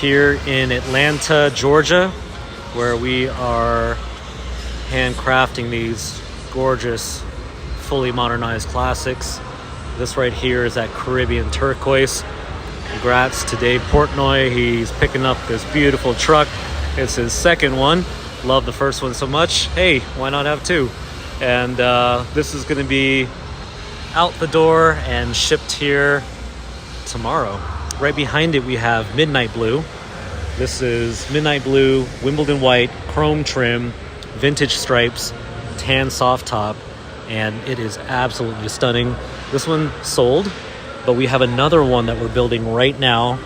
here in Atlanta, Georgia, where we are handcrafting these gorgeous, fully modernized classics. This right here is that Caribbean turquoise. Congrats to Dave Portnoy. He's picking up this beautiful truck. It's his second one. Love the first one so much. Hey, why not have two? And this is going to be out the door and shipped here tomorrow. Right behind it we have Midnight Blue. This is Midnight Blue, Wimbledon white, chrome trim, vintage stripes, tan soft top, and it is absolutely stunning. This one sold, but we have another one that we're building right now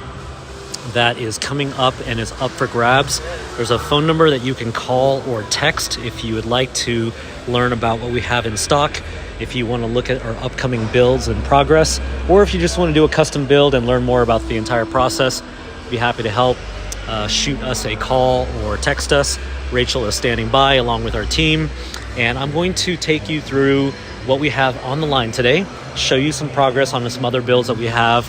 that is coming up and is up for grabs. There's a phone number that you can call or text if you would like to learn about what we have in stock, if you want to look at our upcoming builds in progress, or if you just want to do a custom build and learn more about the entire process. Be happy to help. Shoot us a call or text us. Rachel is standing by along with our team, and I'm going to take you through what we have on the line today, show you some progress on some other builds that we have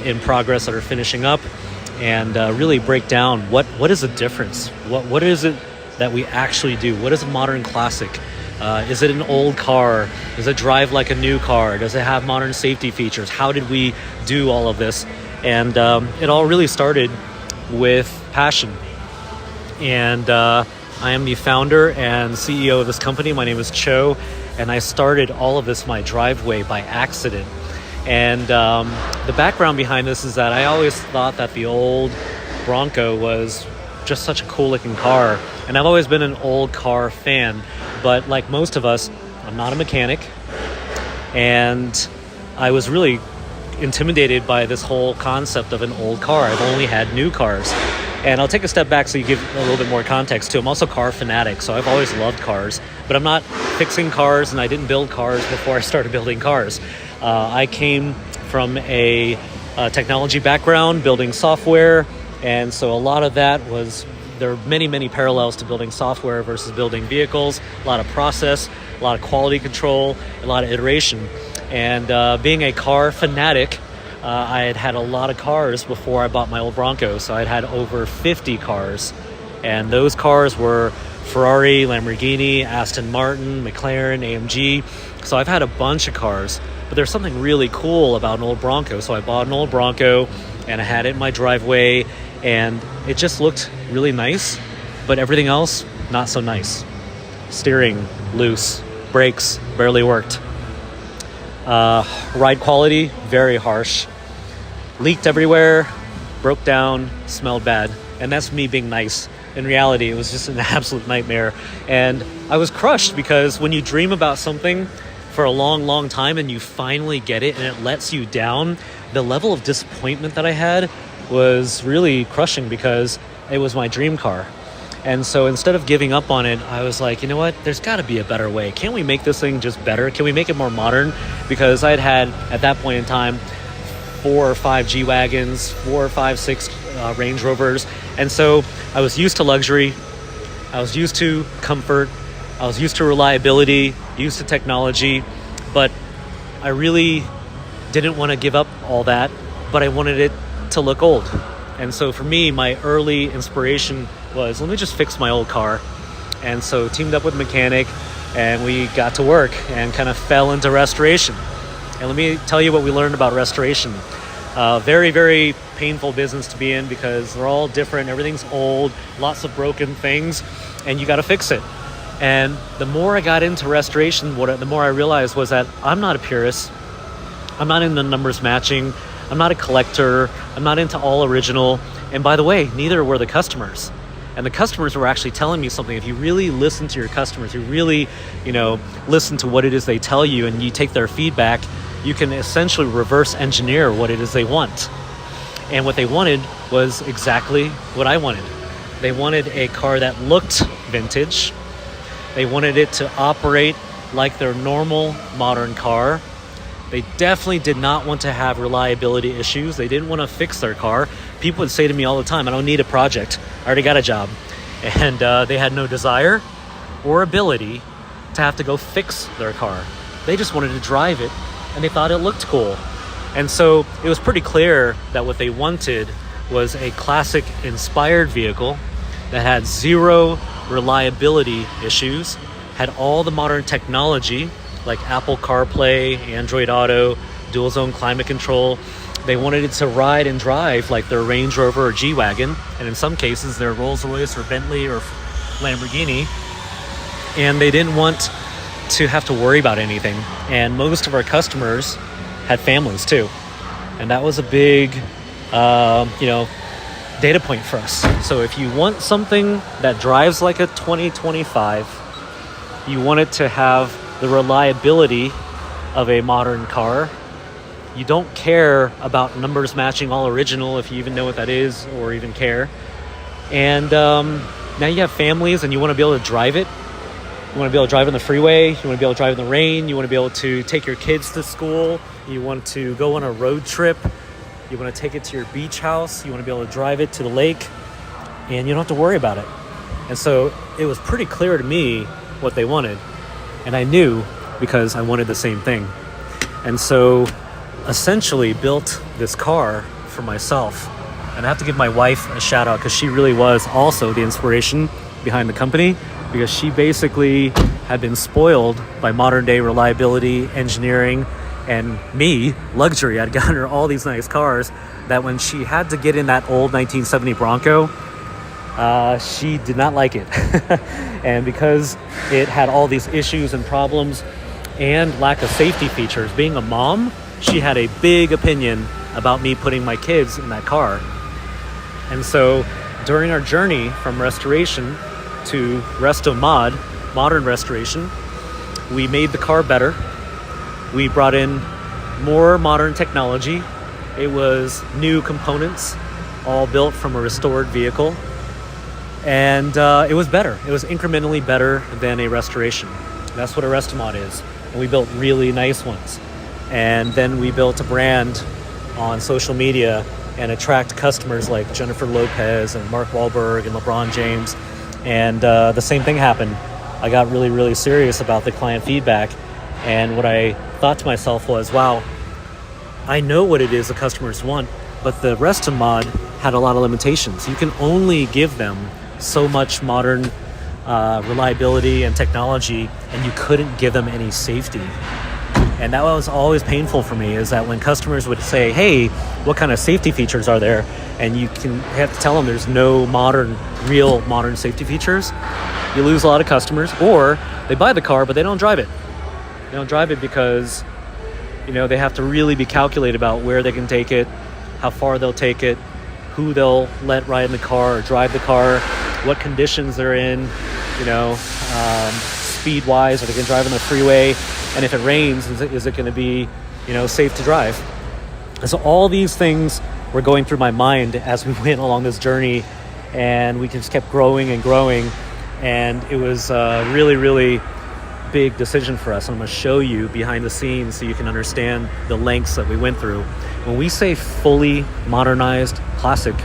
in progress that are finishing up, and really break down what is the difference. What is it that we actually do? What is a modern classic? Is it an old car? Does it drive like a new car? Does it have modern safety features? How did we do all of this? And it all really started with passion. And I am the founder and CEO of this company. My name is Cho, and I started all of this, my driveway, by accident. And the background behind this is that I always thought that the old Bronco was just such a cool looking car. And I've always been an old car fan. But like most of us, I'm not a mechanic. And I was really intimidated by this whole concept of an old car. I've only had new cars. And I'll take a step back so you give a little bit more context too. I'm also a car fanatic, so I've always loved cars. But I'm not fixing cars, and I didn't build cars before I started building cars. I came from a technology background, building software, and so a lot of that was, there are many, many parallels to building software versus building vehicles. A lot of process, a lot of quality control, a lot of iteration. And being a car fanatic, I had a lot of cars before I bought my old Bronco. So I'd had over 50 cars. And those cars were Ferrari, Lamborghini, Aston Martin, McLaren, AMG. So I've had a bunch of cars. But there's something really cool about an old Bronco. So I bought an old Bronco and I had it in my driveway. And it just looked really nice. But everything else, not so nice. Steering, loose. Brakes, barely worked. Ride quality, very harsh. Leaked everywhere, broke down, smelled bad. And that's me being nice. In reality, it was just an absolute nightmare. And I was crushed because when you dream about something for a long, long time and you finally get it and it lets you down, the level of disappointment that I had was really crushing because it was my dream car. And so instead of giving up on it, I was like, you know what? There's got to be a better way. Can't we make this thing just better? Can we make it more modern? Because I'd had, at that point in time, 4 or 5 G-Wagons, 4 or 5, 6 Range Rovers. And so I was used to luxury. I was used to comfort. I was used to reliability, used to technology. But I really didn't want to give up all that, but I wanted it to look old. And so for me, my early inspiration was, let me just fix my old car. And so teamed up with a mechanic, and we got to work and kind of fell into restoration. And let me tell you what we learned about restoration. Very, very painful business to be in because they're all different. Everything's old, lots of broken things, and you got to fix it. And the more I got into restoration, the more I realized was that I'm not a purist. I'm not into numbers matching. I'm not a collector. I'm not into all original. And by the way, neither were the customers. And the customers were actually telling me something. If you really listen to your customers, you really, listen to what it is they tell you and you take their feedback, you can essentially reverse engineer what it is they want. And what they wanted was exactly what I wanted. They wanted a car that looked vintage. They wanted it to operate like their normal modern car. They definitely did not want to have reliability issues. They didn't want to fix their car. People would say to me all the time, I don't need a project. I already got a job. And they had no desire or ability to have to go fix their car. They just wanted to drive it, and they thought it looked cool. And so it was pretty clear that what they wanted was a classic inspired vehicle that had zero reliability issues, had all the modern technology like Apple CarPlay, Android Auto, dual zone climate control. They wanted it to ride and drive like their Range Rover or G-Wagon, and in some cases their Rolls Royce or Bentley or Lamborghini. And they didn't want to have to worry about anything. And most of our customers had families too. And that was a big, data point for us. So if you want something that drives like a 2025, you want it to have the reliability of a modern car. You don't care about numbers matching all original, if you even know what that is or even care. And now you have families and you want to be able to drive it. You want to be able to drive on the freeway. You want to be able to drive in the rain. You want to be able to take your kids to school. You want to go on a road trip. You want to take it to your beach house. You want to be able to drive it to the lake. And you don't have to worry about it. And so it was pretty clear to me what they wanted. And I knew because I wanted the same thing. And so essentially built this car for myself. And I have to give my wife a shout out because she really was also the inspiration behind the company, because she basically had been spoiled by modern day reliability, engineering, and me, luxury. I'd gotten her all these nice cars that when she had to get in that old 1970 Bronco, she did not like it. And because it had all these issues and problems and lack of safety features, being a mom, she had a big opinion about me putting my kids in that car. And so during our journey from restoration to Resto-Mod, modern restoration, we made the car better. We brought in more modern technology. It was new components, all built from a restored vehicle. And it was better. It was incrementally better than a restoration. That's what a Resto-Mod is. And we built really nice ones. And then we built a brand on social media and attract customers like Jennifer Lopez and Mark Wahlberg and LeBron James. And the same thing happened. I got really, really serious about the client feedback. And what I thought to myself was, wow, I know what it is the customers want, but the Resto-Mod had a lot of limitations. You can only give them so much modern reliability and technology, and you couldn't give them any safety. And that was always painful for me, is that when customers would say, hey, what kind of safety features are there? And you have to tell them there's no real modern safety features. You lose a lot of customers, or they buy the car, but they don't drive it. They don't drive it because, they have to really be calculated about where they can take it, how far they'll take it, who they'll let ride in the car or drive the car, what conditions they're in, speed-wise, are they going to drive on the freeway? And if it rains, is it going to be, safe to drive? And so all these things were going through my mind as we went along this journey, and we just kept growing and growing. And it was a really, really big decision for us. I'm going to show you behind the scenes so you can understand the lengths that we went through. When we say fully modernized classic,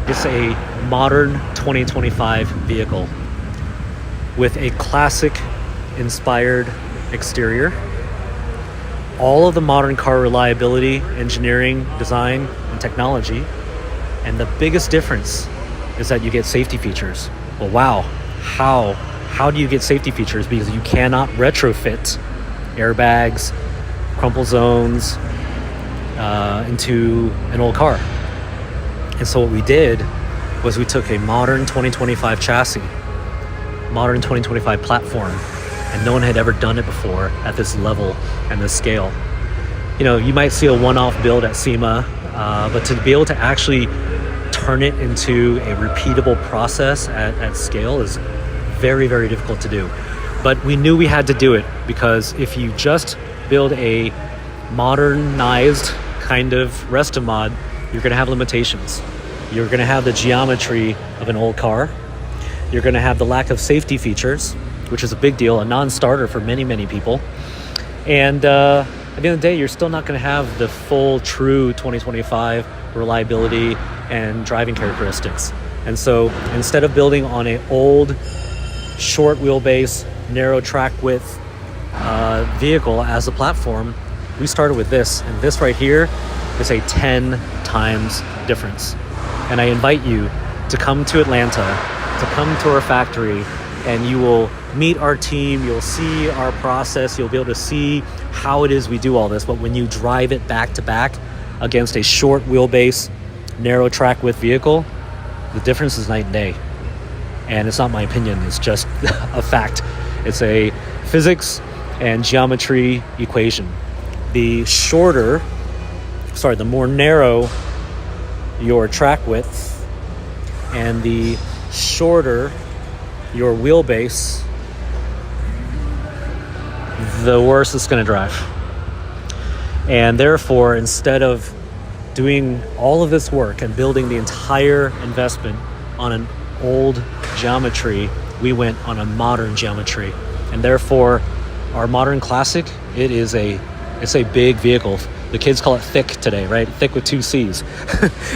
it's a modern 2025 vehicle with a classic inspired exterior, all of the modern car reliability, engineering, design, and technology. And the biggest difference is that you get safety features. Well, wow, how do you get safety features? Because you cannot retrofit airbags, crumple zones into an old car. And so what we did was we took a modern 2025 chassis, modern 2025 platform, and no one had ever done it before at this level and this scale. You might see a one-off build at SEMA, but to be able to actually turn it into a repeatable process at scale is very, very difficult to do. But we knew we had to do it, because if you just build a modernized kind of Resto-Mod, you're going to have limitations. You're going to have the geometry of an old car. You're going to have the lack of safety features, which is a big deal, a non-starter for many, many people. And at the end of the day, you're still not going to have the full, true 2025 reliability and driving characteristics. And so instead of building on an old, short wheelbase, narrow track width vehicle as a platform, we started with this. And this right here is a 10 times difference. And I invite you to come to Atlanta, to come to our factory, and you will meet our team, you'll see our process, you'll be able to see how it is we do all this. But when you drive it back to back against a short wheelbase, narrow track width vehicle, the difference is night and day. And it's not my opinion, it's just a fact. It's a physics and geometry equation. The more narrow your track width and the shorter your wheelbase, the worse it's going to drive. And therefore, instead of doing all of this work and building the entire investment on an old geometry, we went on a modern geometry. And therefore, our modern classic, it's a big vehicle. The kids call it thick today, right? Thick with 2 C's.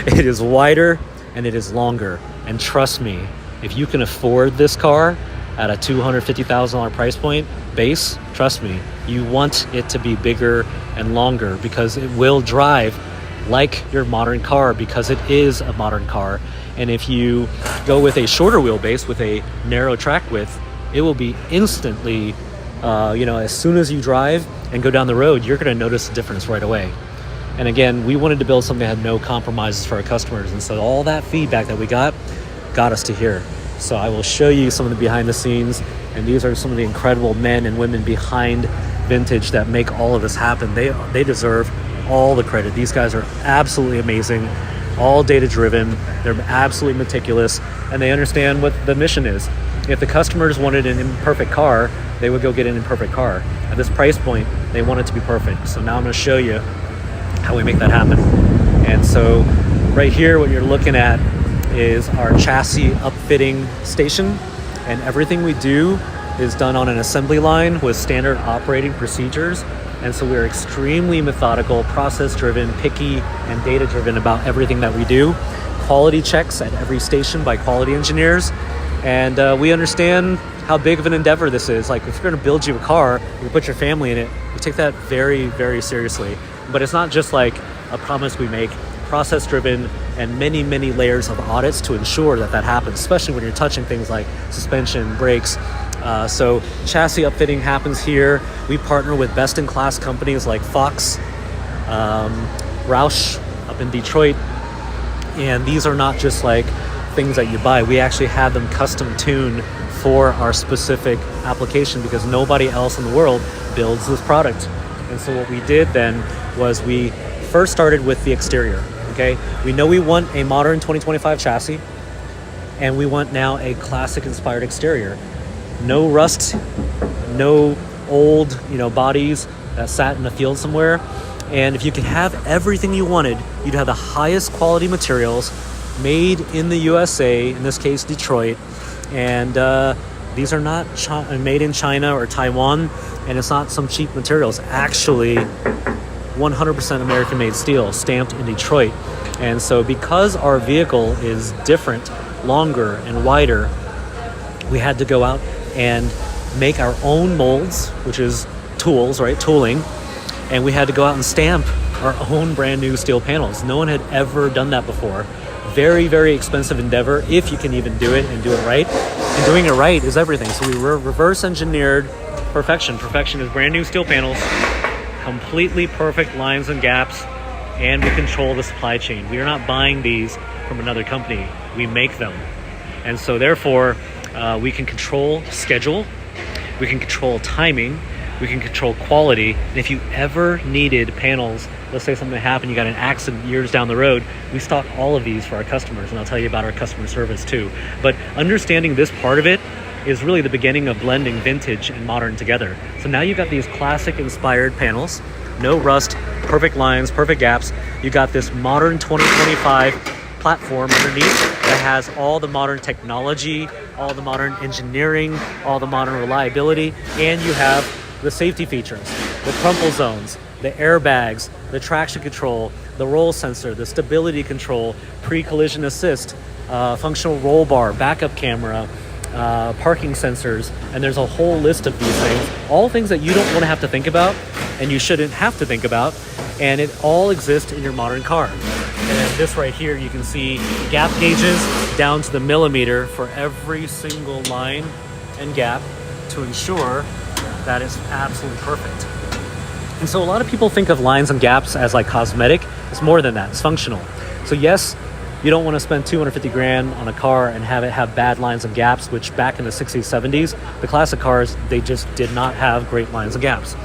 It is wider and it is longer. And trust me, if you can afford this car at a $250,000 price point base, trust me, you want it to be bigger and longer because it will drive like your modern car, because it is a modern car. And if you go with a shorter wheelbase with a narrow track width, it will be instantly, as soon as you drive and go down the road, you're going to notice the difference right away. And again, we wanted to build something that had no compromises for our customers. And so all that feedback that we got us to here. So I will show you some of the behind the scenes. And these are some of the incredible men and women behind Vintage that make all of this happen. They deserve all the credit. These guys are absolutely amazing, all data driven. They're absolutely meticulous, and they understand what the mission is. If the customers wanted an imperfect car, they would go get an imperfect car. At this price point, they want it to be perfect. So now I'm going to show you how we make that happen. And so right here, what you're looking at is our chassis upfitting station, and everything we do is done on an assembly line with standard operating procedures. And so we're extremely methodical, process-driven, picky, and data-driven about everything that we do. Quality checks at every station by quality engineers. And we understand how big of an endeavor this is. Like, if you're going to build you a car, you put your family in it, we take that very, very seriously. But it's not just like a promise we make. Process-driven and many, many layers of audits to ensure that that happens, especially when you're touching things like suspension, brakes. So chassis upfitting happens here. We partner with best-in-class companies like Fox, Roush up in Detroit. And these are not just like things that you buy. We actually have them custom tuned for our specific application because nobody else in the world builds this product. And so what we did then was we first started with the exterior. Okay, we know we want a modern 2025 chassis, and we want now a classic inspired exterior. No rust, no old, bodies that sat in the field somewhere. And if you could have everything you wanted, you'd have the highest quality materials made in the USA, in this case Detroit. And these are not made in China or Taiwan, and it's not some cheap materials. Actually, 100% American-made steel, stamped in Detroit. And so because our vehicle is different, longer, and wider, we had to go out and make our own molds, which is tools, right? Tooling. And we had to go out and stamp our own brand new steel panels. No one had ever done that before. Very, very expensive endeavor, if you can even do it and do it right. And doing it right is everything. So we reverse engineered perfection. Perfection is brand new steel panels, completely perfect lines and gaps, and we control the supply chain. We are not buying these from another company. We make them. And so therefore, we can control schedule, we can control timing, we can control quality. And if you ever needed panels, let's say something happened, you got an accident years down the road, we stock all of these for our customers, and I'll tell you about our customer service too. But understanding this part of it is really the beginning of blending vintage and modern together. So now you've got these classic inspired panels, no rust, perfect lines, perfect gaps. You got this modern 2025 platform underneath that has all the modern technology, all the modern engineering, all the modern reliability, and you have the safety features, the crumple zones, the airbags, the traction control, the roll sensor, the stability control, pre-collision assist, functional roll bar, backup camera, parking sensors, and there's a whole list of these things, all things that you don't want to have to think about and you shouldn't have to think about, and it all exists in your modern car. And then this right here, you can see gap gauges down to the millimeter for every single line and gap to ensure that it's absolutely perfect. And so a lot of people think of lines and gaps as like cosmetic. It's more than that, it's functional. So yes, you don't want to spend 250 grand on a car and have it have bad lines and gaps, which back in the 60s, 70s, the classic cars, they just did not have great lines and gaps.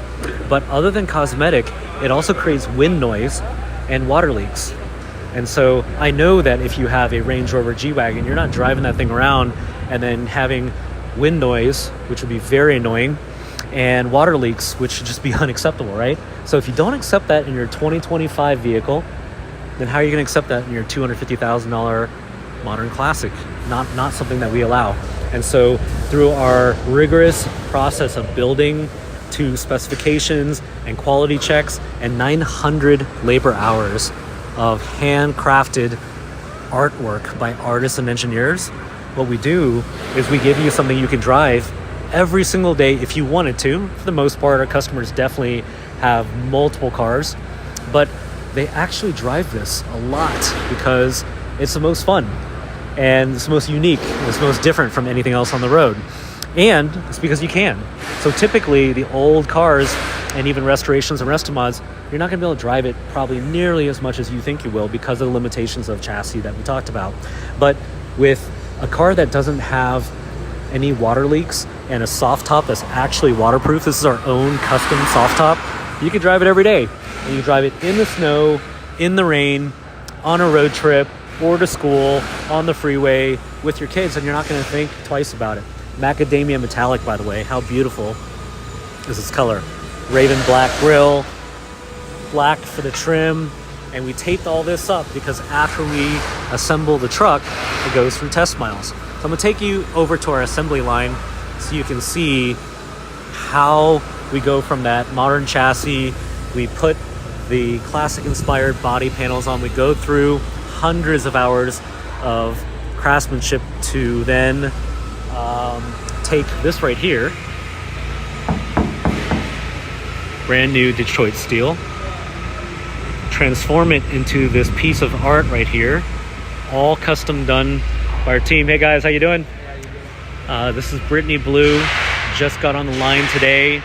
But other than cosmetic, it also creates wind noise and water leaks. And so I know that if you have a Range Rover G-Wagon, you're not driving that thing around and then having wind noise, which would be very annoying, and water leaks, which should just be unacceptable, right? So if you don't accept that in your 2025 vehicle, then how are you going to accept that in your $250,000 modern classic? Not something that we allow. And so through our rigorous process of building to specifications and quality checks and 900 labor hours of handcrafted artwork by artists and engineers, what we do is we give you something you can drive every single day if you wanted to. For the most part, our customers definitely have multiple cars, but they actually drive this a lot because it's the most fun and it's the most unique and it's the most different from anything else on the road. And it's because you can. So typically the old cars and even restorations and resto mods, you're not going to be able to drive it probably nearly as much as you think you will because of the limitations of chassis that we talked about. But with a car that doesn't have any water leaks and a soft top that's actually waterproof, this is our own custom soft top, you can drive it every day. And you drive it in the snow, in the rain, on a road trip, or to school, on the freeway, with your kids, and you're not going to think twice about it. Macadamia metallic, by the way. How beautiful is this color? Raven black grille, black for the trim, and we taped all this up because after we assemble the truck, it goes through test miles. So I'm going to take you over to our assembly line so you can see how we go from that modern chassis. We put the classic inspired body panels on. We go through hundreds of hours of craftsmanship to then take this right here, brand new Detroit steel, transform it into this piece of art right here, all custom done by our team. Hey guys, how you doing? This is Brittany Blue, just got on the line today.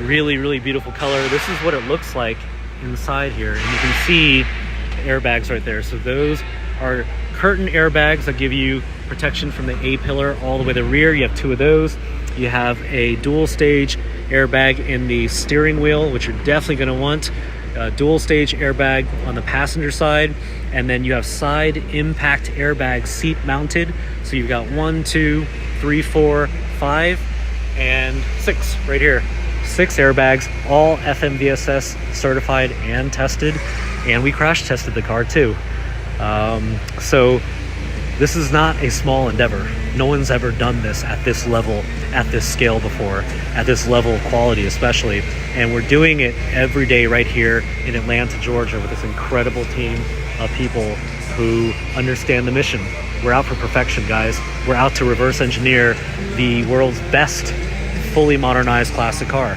Really beautiful color. This is what it looks like inside here, and you can see the airbags right there. So those are curtain airbags that give you protection from the A-pillar all the way to the rear. You have two of those. You have a dual stage airbag in the steering wheel, which you're definitely going to want. A dual stage airbag on the passenger side, and then you have side impact airbags seat mounted. So you've got 1, 2, 3, 4, 5, and 6 right here. 6 airbags, all FMVSS certified and tested, and we crash tested the car too. So this is not a small endeavor. No one's ever done this at this level, at this scale before, at this level of quality especially. And we're doing it every day right here in Atlanta, Georgia, with this incredible team of people who understand the mission. We're out for perfection, guys. We're out to reverse engineer the world's best fully modernized classic car.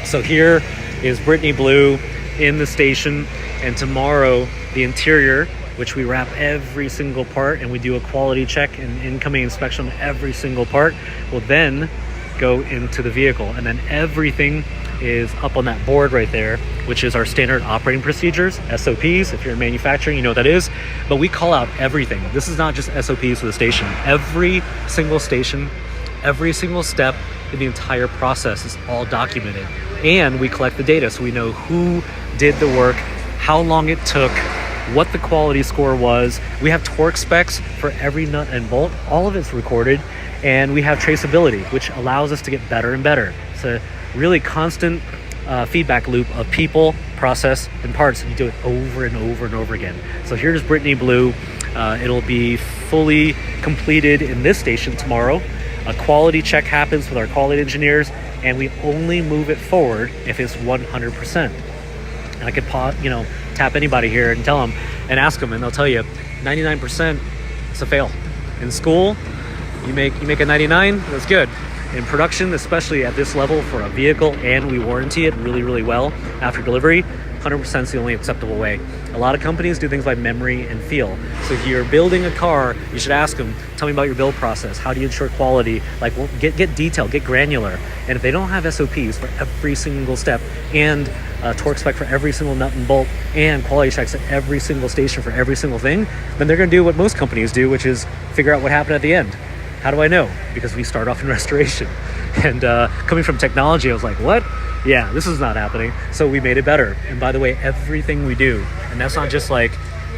So here is Brittany Blue in the station, and tomorrow the interior, which we wrap every single part and we do a quality check and incoming inspection on every single part, will then go into the vehicle. And then everything is up on that board right there, which is our standard operating procedures, SOPs. If you're in manufacturing, you know what that is. But we call out everything. This is not just SOPs for the station. Every single station, every single step in the entire process is all documented. And we collect the data so we know who did the work, how long it took, what the quality score was. We have torque specs for every nut and bolt. All of it's recorded, and we have traceability, which allows us to get better and better. It's a really constant feedback loop of people, process, and parts, and you do it over and over and over again. So here's Brittany Blue. It'll be fully completed in this station tomorrow. A quality check happens with our quality engineers, and we only move it forward if it's 100%. And I could tap anybody here and tell them and ask them, and they'll tell you 99% it's a fail. In school, you make a 99, that's good. In production, especially at this level for a vehicle, and we warranty it really well after delivery, 100% is the only acceptable way. A lot of companies do things by memory and feel. So if you're building a car, you should ask them, tell me about your build process. How do you ensure quality? Like, well, get detailed, get granular. And if they don't have SOPs for every single step and torque spec for every single nut and bolt and quality checks at every single station for every single thing, then they're going to do what most companies do, which is figure out what happened at the end. How do I know? Because we start off in restoration. And coming from technology, I was like, what? Yeah, this is not happening. So we made it better. And by the way, everything we do, and that's not just like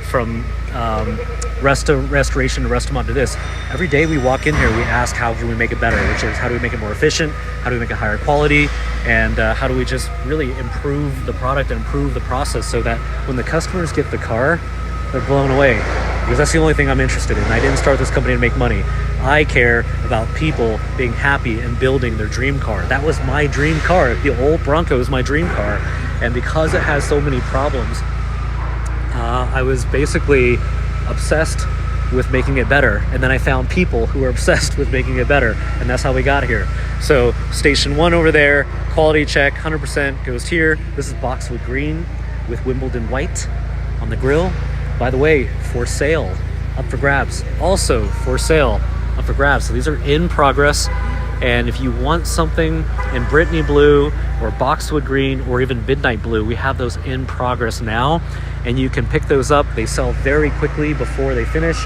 from restoration to Restomod to this. Every day we walk in here, we ask how can we make it better, which is how do we make it more efficient, how do we make it higher quality, and how do we just really improve the product and improve the process so that when the customers get the car, they're blown away. Because that's the only thing I'm interested in. I didn't start this company to make money. I care about people being happy and building their dream car. That was my dream car. The old Bronco is my dream car. And because it has so many problems, I was basically obsessed with making it better. And then I found people who were obsessed with making it better. And that's how we got here. So station 1 over there, quality check, 100% goes here. This is boxwood green with Wimbledon white on the grill. By the way, for sale, up for grabs. Also for sale, up for grabs. So these are in progress. And if you want something in Brittany blue or boxwood green or even midnight blue, we have those in progress now. And you can pick those up. They sell very quickly before they finish.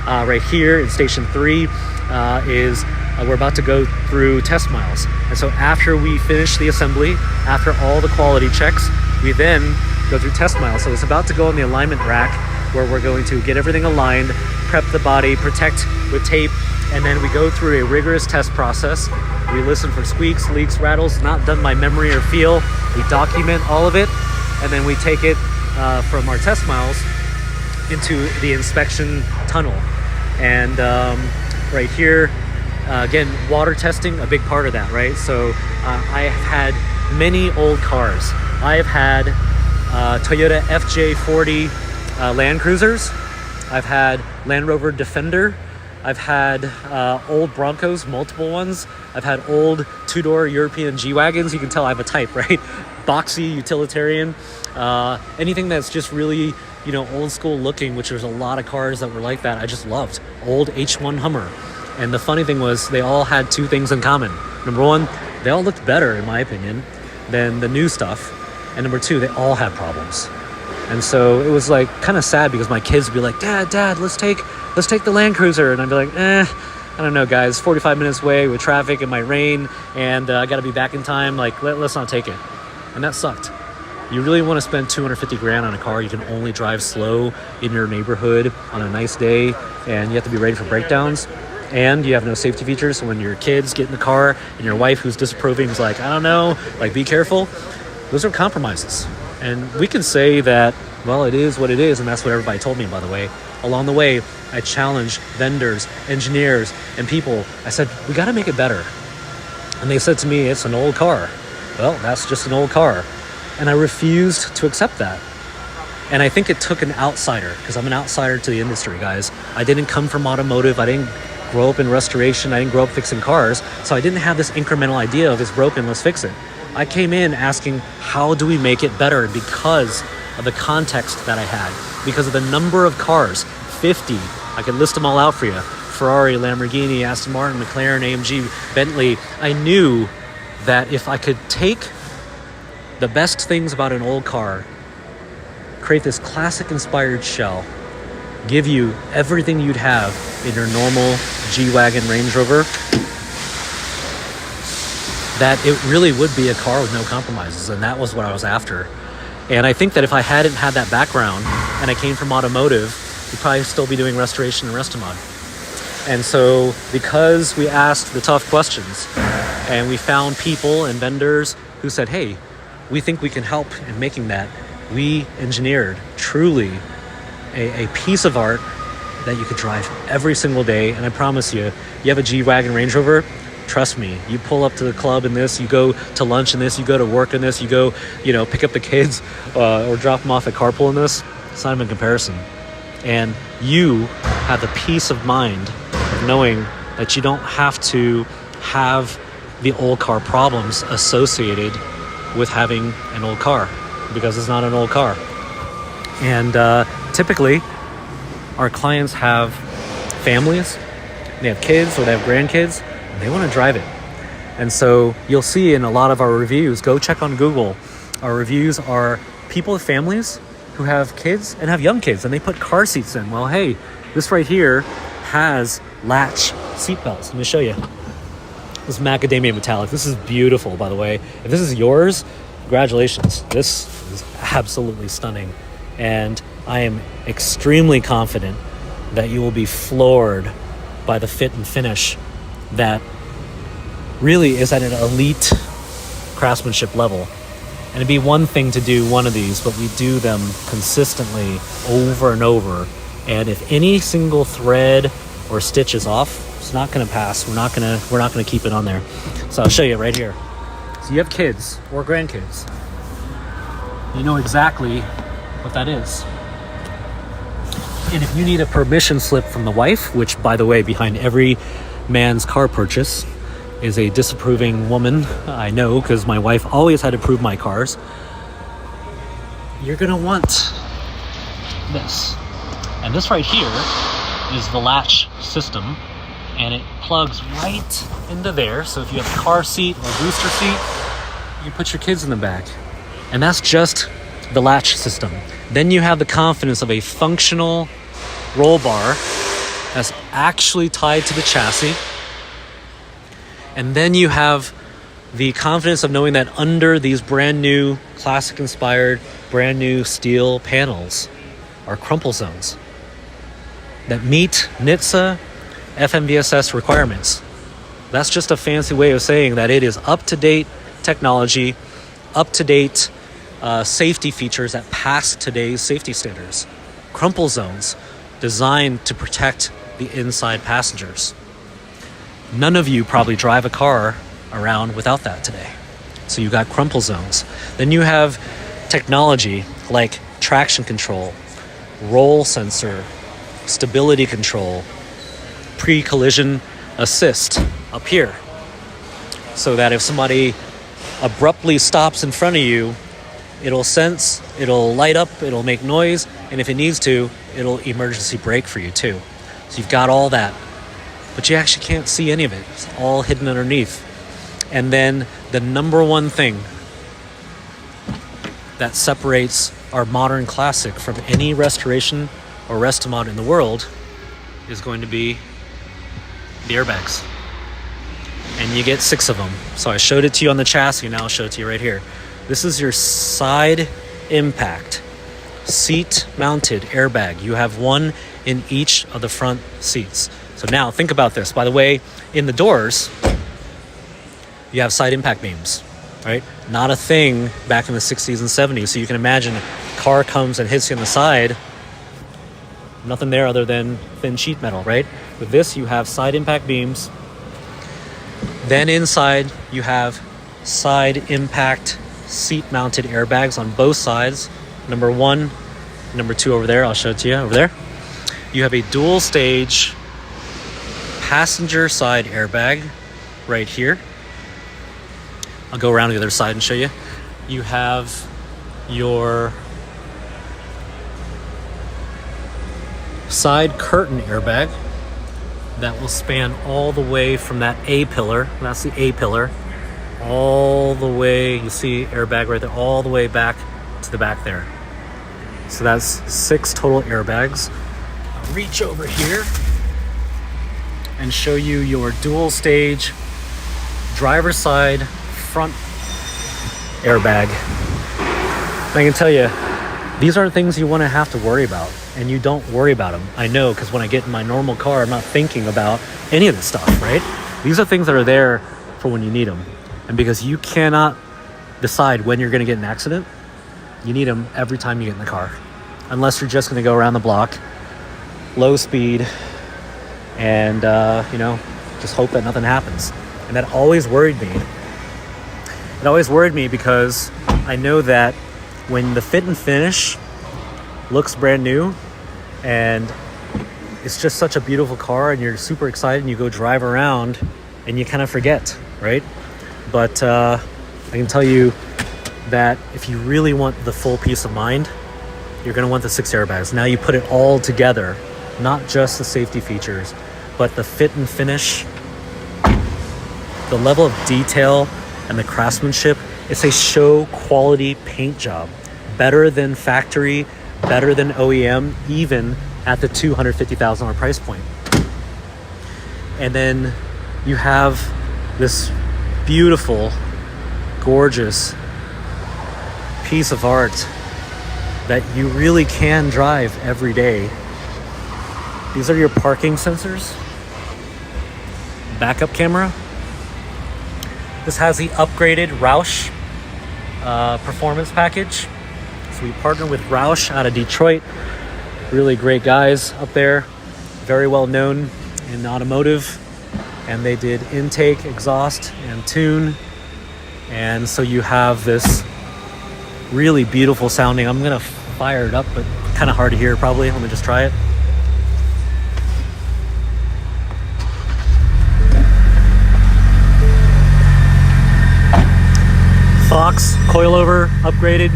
Right here in station 3 we're about to go through test miles. And so after we finish the assembly, after all the quality checks, we then go through test miles. So it's about to go on the alignment rack where we're going to get everything aligned, prep the body, protect with tape, and then we go through a rigorous test process. We listen for squeaks, leaks, rattles, not done by memory or feel. We document all of it, and then we take it from our test miles into the inspection tunnel. And right here, again, water testing, a big part of that, right? So I have had many old cars. I have had Toyota FJ40 Land Cruisers. I've had Land Rover Defender. I've had old Broncos, multiple ones. I've had old two-door European G-Wagons. You can tell I have a type, right? Boxy, utilitarian. Anything that's just really, old school looking, which there's a lot of cars that were like that. I just loved. Old H1 Hummer. And the funny thing was they all had two things in common. Number one, they all looked better, in my opinion, than the new stuff. And number two, they all had problems. And so it was like kind of sad because my kids would be like, Dad, let's take the Land Cruiser. And I'd be like, I don't know, guys, 45 minutes away with traffic, it might rain, and I got to be back in time. Like, let's not take it. And that sucked. You really want to spend $250,000 on a car you can only drive slow in your neighborhood on a nice day, and you have to be ready for breakdowns, and you have no safety features. So when your kids get in the car and your wife who's disapproving is like, I don't know, like, be careful. Those are compromises. And we can say that, well, it is what it is, and that's what everybody told me, by the way. Along the way, I challenged vendors, engineers, and people. I said, we got to make it better. And they said to me, it's an old car. Well, that's just an old car. And I refused to accept that. And I think it took an outsider, because I'm an outsider to the industry, guys. I didn't come from automotive. I didn't grow up in restoration. I didn't grow up fixing cars. So I didn't have this incremental idea of it's broken, let's fix it. I came in asking, how do we make it better? Because of the context that I had, because of the number of cars, 50, I could list them all out for you. Ferrari, Lamborghini, Aston Martin, McLaren, AMG, Bentley. I knew that if I could take the best things about an old car, create this classic-inspired shell, give you everything you'd have in your normal G-Wagon Range Rover, that it really would be a car with no compromises, and that was what I was after. And I think that if I hadn't had that background and I came from automotive, we'd probably still be doing restoration and Restomod. And so because we asked the tough questions and we found people and vendors who said, hey, we think we can help in making that, we engineered truly a piece of art that you could drive every single day. And I promise you, you have a G-Wagon Range Rover, trust me, you pull up to the club in this, you go to lunch in this, you go to work in this, you go, pick up the kids or drop them off at carpool in this. It's not even a comparison. And you have the peace of mind of knowing that you don't have to have the old car problems associated with having an old car. because it's not an old car. And typically, our clients have families, they have kids or they have grandkids, and they want to drive it. And so you'll see in a lot of our reviews, go check on Google, our reviews are people with families who have kids and have young kids, and they put car seats in. Well, hey, this right here has latch seat belts. Let me show you. This macadamia metallic. This is beautiful, by the way. If this is yours, congratulations. This is absolutely stunning. And I am extremely confident that you will be floored by the fit and finish that really is at an elite craftsmanship level. And it'd be one thing to do one of these, but we do them consistently over and over. And if any single thread or stitch is off, it's not going to pass. We're not going to keep it on there. So I'll show you right here. So you have kids or grandkids. You know exactly what that is. And if you need a permission slip from the wife, which, by the way, behind every man's car purchase is a disapproving woman, I know, because my wife always had to approve my cars, you're going to want this. And this right here is the latch system, and it plugs right into there. So if you have a car seat or booster seat, you put your kids in the back. And that's just the latch system. Then you have the confidence of a functional roll bar that's actually tied to the chassis. And then you have the confidence of knowing that under these brand new classic inspired brand new steel panels are crumple zones that meet NHTSA FMVSS requirements. That's just a fancy way of saying that it is up-to-date technology, up-to-date safety features that pass today's safety standards. Crumple zones designed to protect the inside passengers. None of you probably drive a car around without that today. So you got crumple zones. Then you have technology like traction control, roll sensor, stability control, pre-collision assist up here. So that if somebody abruptly stops in front of you, it'll sense, it'll light up, it'll make noise, and if it needs to, it'll emergency brake for you too. So you've got all that, but you actually can't see any of it. It's all hidden underneath. And then the number one thing that separates our modern classic from any restoration or restomod in the world is going to be the airbags. And you get 6 of them. So I showed it to you on the chassis, now I'll show it to you right here. This is your side impact seat mounted airbag. You have one in each of the front seats. So now think about this. By the way, in the doors, you have side impact beams, right? Not a thing back in the 60s and 70s. So you can imagine a car comes and hits you on the side, nothing there other than thin sheet metal, right? With this, you have side impact beams. Then inside, you have side impact seat-mounted airbags on both sides. Number 1, number 2 over there. I'll show it to you over there. You have a dual-stage passenger side airbag right here. I'll go around to the other side and show you. You have your side curtain airbag that will span all the way from that A pillar, that's the A pillar, all the way, you see airbag right there, all the way back to the back there. So that's 6 total airbags. I'll reach over here and show you your dual stage driver's side front airbag. I can tell you, these aren't things you want to have to worry about, and you don't worry about them. I know, because when I get in my normal car, I'm not thinking about any of this stuff, right? These are things that are there for when you need them. And because you cannot decide when you're going to get in an accident, you need them every time you get in the car. Unless you're just going to go around the block, low speed, and, just hope that nothing happens. And that always worried me. It always worried me because I know that when the fit and finish looks brand new and it's just such a beautiful car and you're super excited and you go drive around and you kind of forget, right? But I can tell you, that if you really want the full peace of mind, you're going to want the 6 airbags. Now you put it all together, not just the safety features, but the fit and finish, the level of detail and the craftsmanship. It's a show quality paint job, better than factory, better than OEM, even at the $250,000 price point. And then you have this beautiful, gorgeous piece of art that you really can drive every day. These are your parking sensors, backup camera. This has the upgraded Roush performance package. So we partner with Roush out of Detroit. Really great guys up there, very well known in automotive. And they did intake, exhaust, and tune. And so you have this really beautiful sounding. I'm gonna fire it up, but kind of hard to hear probably. Let me just try it. Fox coilover, upgraded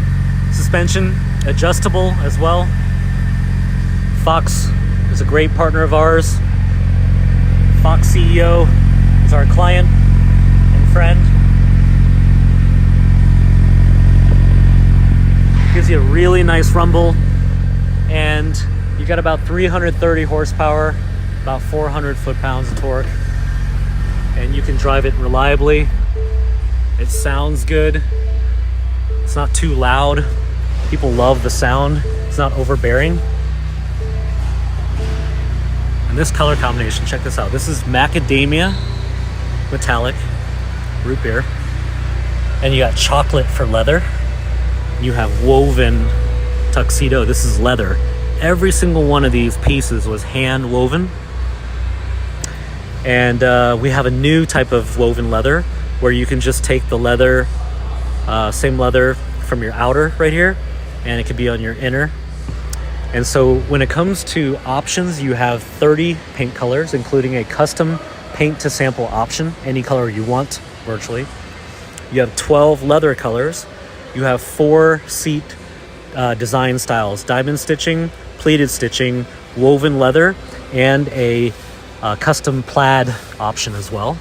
suspension, adjustable as well. Fox is a great partner of ours. Fox CEO is our client and friend. Gives you a really nice rumble, and you got about 330 horsepower, about 400 foot-pounds of torque, and you can drive it reliably. It sounds good. It's not too loud. People love the sound. It's not overbearing. And this color combination, check this out. This is macadamia metallic root beer, and you got chocolate for leather. You have woven tuxedo. This is leather. Every single one of these pieces was hand woven. And we have a new type of woven leather where you can just take the leather, same leather from your outer right here, and it could be on your inner. And so when it comes to options, you have 30 paint colors, including a custom paint to sample option, any color you want virtually. You have 12 leather colors. You have 4 seat design styles: diamond stitching, pleated stitching, woven leather, and a custom plaid option as well.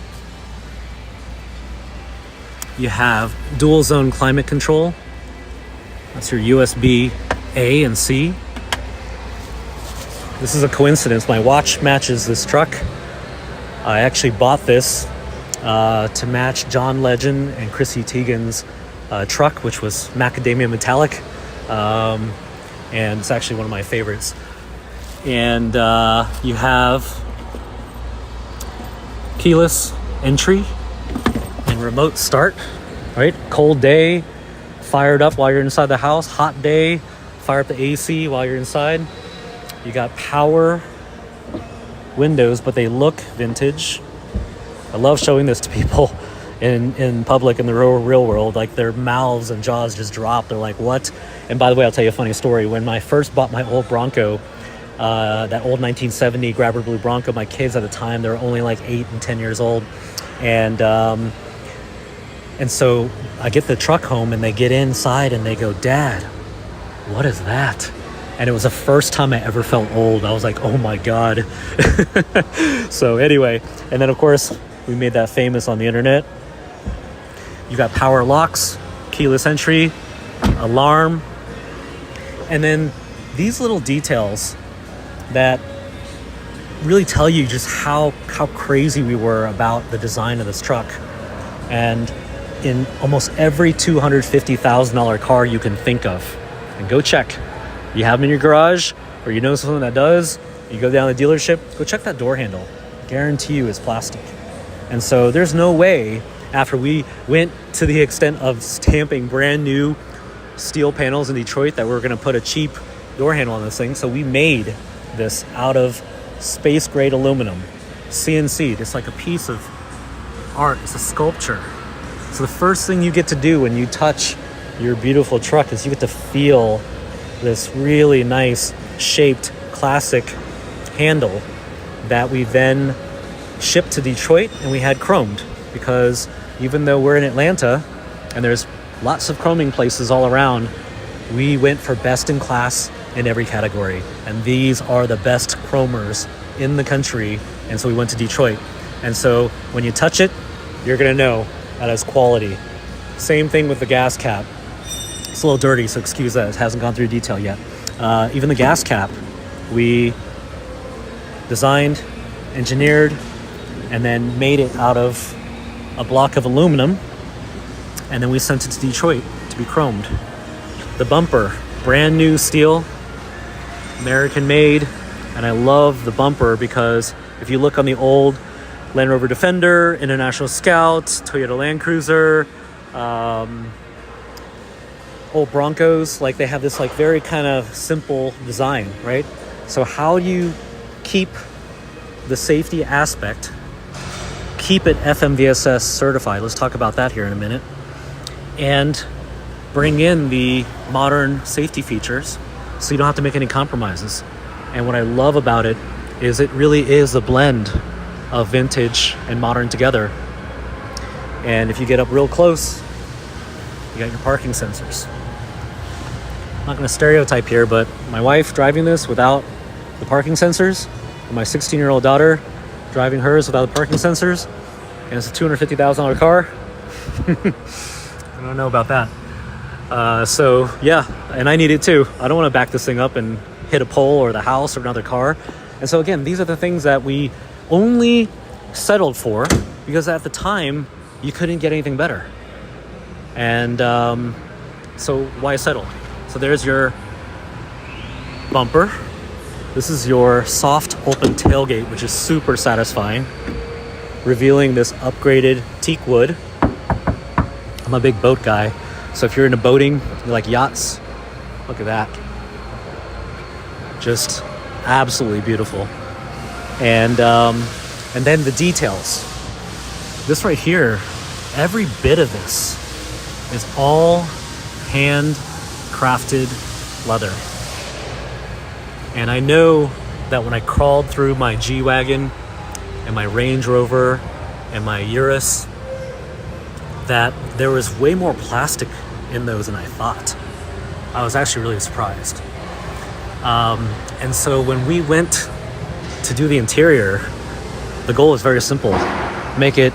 You have dual zone climate control. That's your USB A and C. This is a coincidence. My watch matches this truck. I actually bought this to match John Legend and Chrissy Teigen's truck, which was macadamia metallic, and it's actually one of my favorites. And you have keyless entry and remote start, right? Cold day, fired up while you're inside the house. Hot day, fire up the AC while you're inside. You got power windows, but they look vintage. I love showing this to people in public, in the real world. Like, their mouths and jaws just drop. They're like, what? And by the way, I'll tell you a funny story. When I first bought my old Bronco, that old 1970 grabber blue Bronco, my kids at the time, they were only like 8 and 10 years old. And so I get the truck home, and they get inside and they go, "Dad, what is that?" And it was the first time I ever felt old. I was like, oh my God. So anyway, and then of course, we made that famous on the internet. You got power locks, keyless entry, alarm, and then these little details that really tell you just how crazy we were about the design of this truck. And in almost every $250,000 car you can think of, and go check. You have them in your garage, or you know someone that does, you go down to the dealership, go check that door handle. Guarantee you it's plastic. And so there's no way, after we went to the extent of stamping brand new steel panels in Detroit, that we were going to put a cheap door handle on this thing. So we made this out of space grade aluminum, CNC. It's like a piece of art. It's a sculpture. So the first thing you get to do when you touch your beautiful truck is you get to feel this really nice shaped classic handle that we then shipped to Detroit, and we had chromed, because even though we're in Atlanta and there's lots of chroming places all around. We went for best in class in every category. And these are the best chromers in the country. And so we went to Detroit. And so when you touch it, you're going to know that it's quality. Same thing with the gas cap. It's a little dirty, so excuse that. It hasn't gone through detail yet. Even the gas cap, we designed, engineered, and then made it out of a block of aluminum. And then we sent it to Detroit to be chromed. The bumper, brand new steel, American made. And I love the bumper because if you look on the old Land Rover Defender, International Scout, Toyota Land Cruiser, old Broncos, like they have this like very kind of simple design, right? So how do you keep the safety aspect, keep it FMVSS certified? Let's talk about that here in a minute. And bring in the modern safety features so you don't have to make any compromises. And what I love about it is it really is a blend of vintage and modern together. And if you get up real close, you got your parking sensors. I'm not going to stereotype here, but my wife driving this without the parking sensors, and my 16-year-old daughter driving hers without the parking sensors, and it's a $250,000 car. I don't know about that. So yeah, and I need it too. I don't want to back this thing up and hit a pole or the house or another car. And so again, these are the things that we only settled for because at the time you couldn't get anything better. And so why settle? So there's your bumper. This is your soft open tailgate, which is super satisfying, revealing this upgraded teak wood. I'm a big boat guy. So if you're into boating, you like yachts, look at that. Just absolutely beautiful. And then the details. This right here, every bit of this is all hand-crafted leather. And I know that when I crawled through my G-Wagon and my Range Rover and my Urus, that there was way more plastic in those than I thought. I was actually really surprised. And so when we went to do the interior, the goal was very simple. Make it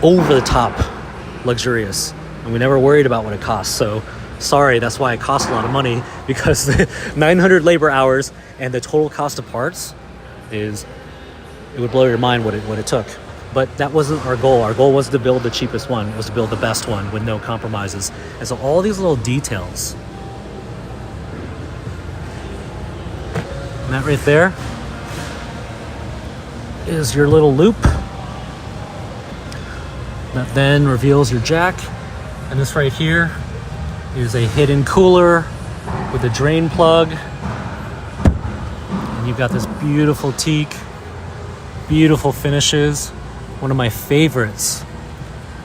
over the top luxurious. And we never worried about what it cost. So sorry, that's why it cost a lot of money, because the 900 labor hours and the total cost of parts it would blow your mind what it took. But that wasn't our goal. Our goal was to build the cheapest one. It was to build the best one with no compromises. And so all these little details, and that right there is your little loop that then reveals your jack. And this right here is a hidden cooler with a drain plug. And you've got this beautiful teak, beautiful finishes. One of my favorites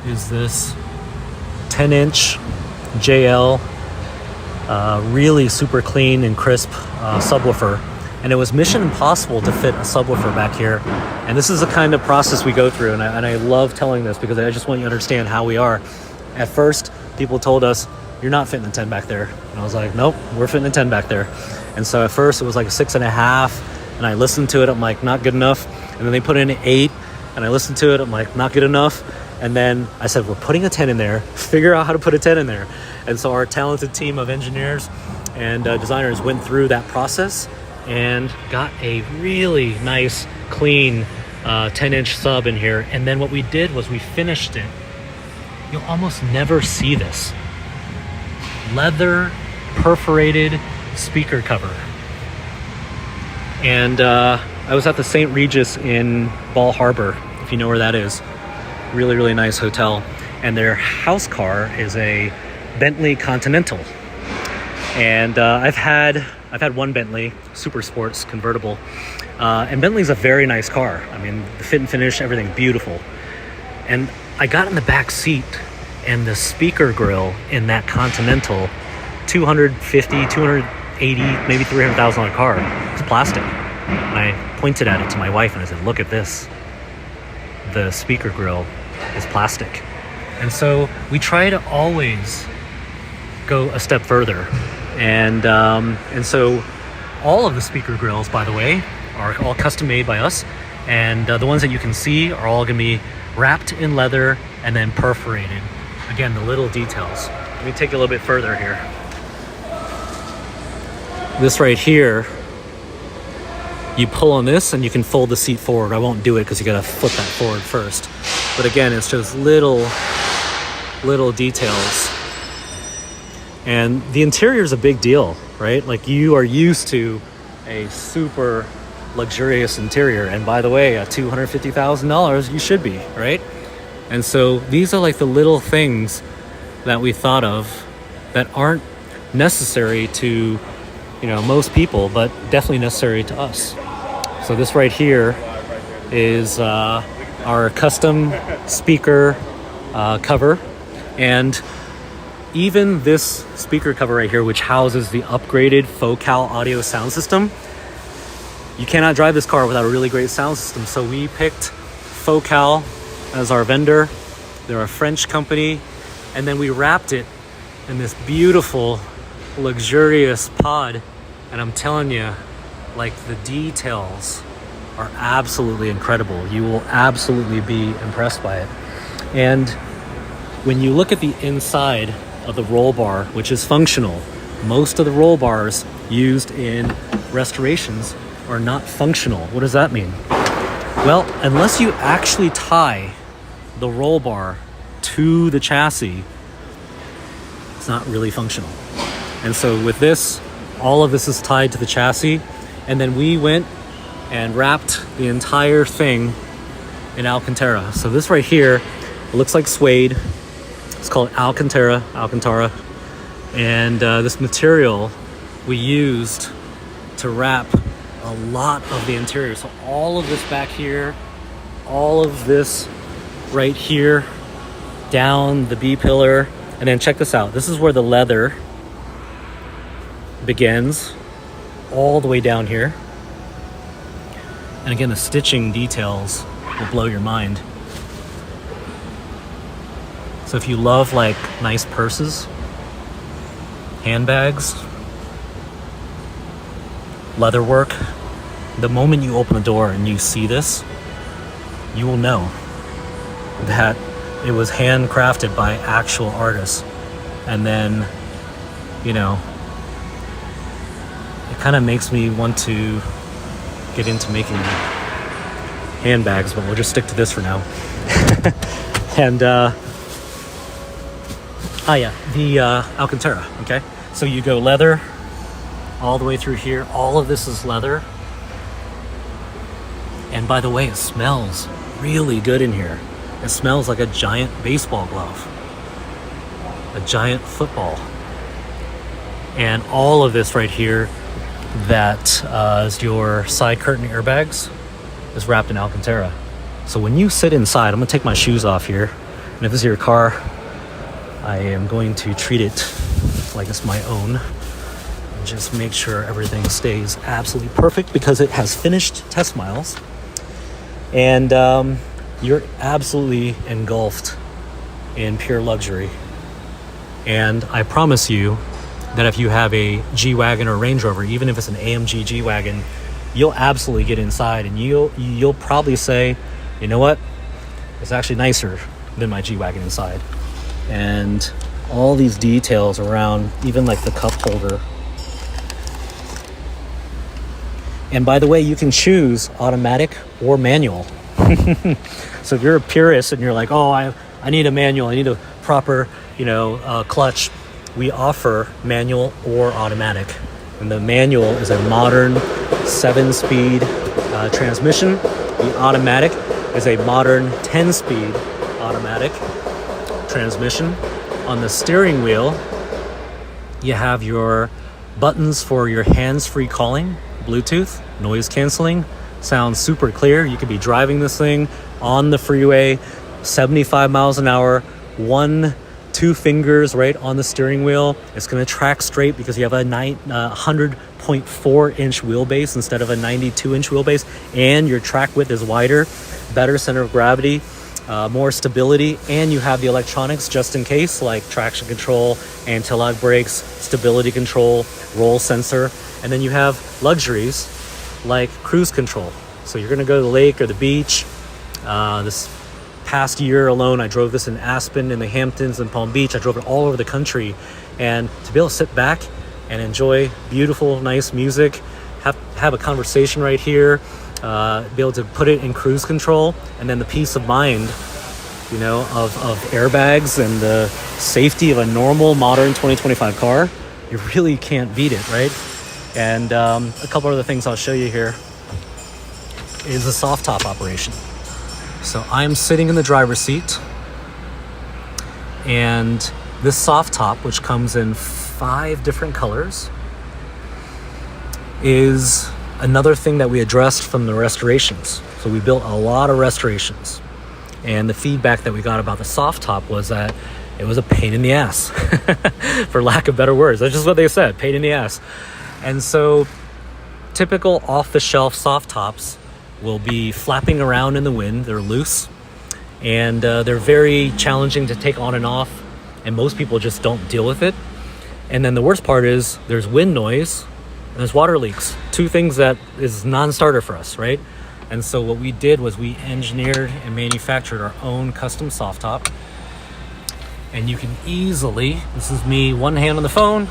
is this 10-inch JL, really super clean and crisp subwoofer. And it was mission impossible to fit a subwoofer back here. And this is the kind of process we go through. And I love telling this because I just want you to understand how we are. At first, people told us, you're not fitting the 10 back there. And I was like, nope, we're fitting the 10 back there. And so at first it was like a 6.5. And I listened to it, I'm like, not good enough. And then they put in an 8. And I listened to it, I'm like, not good enough. And then I said, we're putting a 10 in there. Figure out how to put a 10 in there. And so our talented team of engineers and designers went through that process and got a really nice, clean 10-inch sub in here. And then what we did was we finished it. You'll almost never see this. Leather perforated speaker cover. And I was at the St. Regis in Ball Harbor, if you know where that is. Really, really nice hotel. And their house car is a Bentley Continental. And I've had one Bentley, Super Sports convertible. And Bentley's a very nice car. I mean, the fit and finish, everything beautiful. And I got in the back seat, and the speaker grill in that Continental, 250, 280, maybe $300,000 car, it's plastic. And I pointed at it to my wife and I said, look at this. The speaker grill is plastic. And so we try to always go a step further. And so all of the speaker grills, by the way, are all custom made by us. And the ones that you can see are all gonna be wrapped in leather and then perforated. Again, the little details. Let me take it a little bit further here. This right here, you pull on this and you can fold the seat forward. I won't do it because you gotta flip that forward first. But again, it's just little details. And the interior is a big deal, right? Like, you are used to a super luxurious interior. And by the way, at $250,000, you should be, right? And so these are like the little things that we thought of that aren't necessary to, you know, most people, but definitely necessary to us. So this right here is our custom speaker cover. And even this speaker cover right here, which houses the upgraded Focal audio sound system, you cannot drive this car without a really great sound system. So we picked Focal as our vendor. They're a French company. And then we wrapped it in this beautiful, luxurious pod. And I'm telling you, like, the details are absolutely incredible. You will absolutely be impressed by it. And when you look at the inside of the roll bar, which is functional, most of the roll bars used in restorations are not functional. What does that mean? Well, unless you actually tie the roll bar to the chassis, it's not really functional. And so with this, all of this is tied to the chassis, and then we went and wrapped the entire thing in Alcantara. So this right here, it looks like suede. It's called Alcantara, and this material we used to wrap a lot of the interior. So all of this back here, all of this right here, down the B-pillar, and then check this out. This is where the leather begins, all the way down here. And again, the stitching details will blow your mind. So if you love like nice purses, handbags, leather work, the moment you open the door and you see this, you will know that it was handcrafted by actual artists. And then, you know, it kind of makes me want to get into making handbags, but we'll just stick to this for now. And the Alcantara, okay? So you go leather all the way through here. All of this is leather. And by the way, it smells really good in here. It smells like a giant baseball glove, a giant football. And all of this right here, that is your side curtain airbags, is wrapped in Alcantara. So when you sit inside, I'm gonna take my shoes off here. And if this is your car, I am going to treat it like it's my own. And just make sure everything stays absolutely perfect, because it has finished test miles. And you're absolutely engulfed in pure luxury. And I promise you that if you have a G-Wagon or Range Rover, even if it's an AMG G-Wagon, you'll absolutely get inside and you'll probably say, you know what? It's actually nicer than my G-Wagon inside. And all these details around, even like the cup holder. And by the way, you can choose automatic or manual. So if you're a purist and you're like, oh, I need a manual, I need a proper, clutch, we offer manual or automatic. And the manual is a modern 7-speed transmission. The automatic is a modern 10-speed automatic transmission. On the steering wheel, you have your buttons for your hands-free calling, Bluetooth, noise canceling, sounds super clear. You could be driving this thing on the freeway, 75 miles an hour, 2 fingers right on the steering wheel. It's going to track straight because you have a 100.4 inch wheelbase instead of a 92 inch wheelbase, and your track width is wider, better center of gravity. more stability, and you have the electronics just in case, like traction control, anti-lock brakes, stability control, roll sensor. And then you have luxuries like cruise control. So you're going to go to the lake or the beach. This past year alone, I drove this in Aspen, in the Hamptons, and Palm Beach. I drove it all over the country. And to be able to sit back and enjoy beautiful, nice music, have a conversation right here, be able to put it in cruise control, and then the peace of mind, you know, of airbags and the safety of a normal modern 2025 car, you really can't beat it, right? And a couple other things I'll show you here is the soft top operation. So I'm sitting in the driver's seat, and this soft top, which comes in 5 different colors, is another thing that we addressed from the restorations. So we built a lot of restorations, and the feedback that we got about the soft top was that it was a pain in the ass, for lack of better words. That's just what they said, pain in the ass. And so typical off-the-shelf soft tops will be flapping around in the wind. They're loose, and they're very challenging to take on and off, and most people just don't deal with it. And then the worst part is there's wind noise and there's water leaks. 2 things that is non-starter for us, right? And so what we did was we engineered and manufactured our own custom soft top. And you can easily, this is me, one hand on the phone,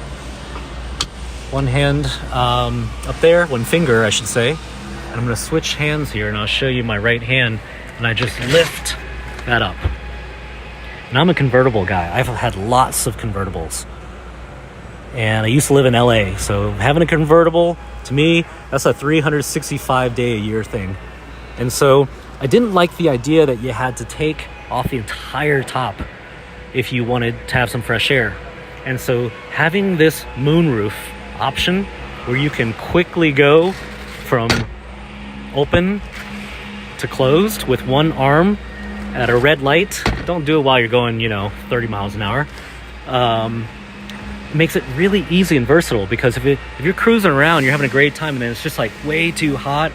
one hand up there, one finger, I should say. And I'm gonna switch hands here, and I'll show you my right hand, and I just lift that up. And I'm a convertible guy. I've had lots of convertibles. And I used to live in LA, so having a convertible, to me, that's a 365-day-a-year thing. And so I didn't like the idea that you had to take off the entire top if you wanted to have some fresh air. And so having this moonroof option where you can quickly go from open to closed with one arm at a red light, don't do it while you're going, 30 miles an hour, makes it really easy and versatile. Because if you're cruising around, you're having a great time, and then it's just like way too hot,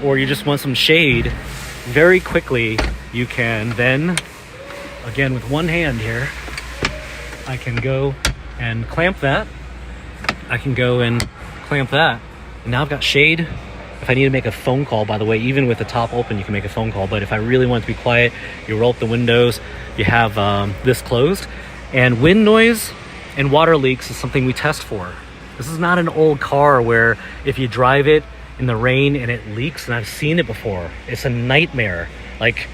or you just want some shade, very quickly you can then, again with one hand here, I can go and clamp that. I can go and clamp that, and now I've got shade. If I need to make a phone call, by the way, even with the top open, you can make a phone call. But if I really want it to be quiet, you roll up the windows, you have this closed. And wind noise and water leaks is something we test for. This is not an old car where if you drive it in the rain and it leaks, and I've seen it before, it's a nightmare. Like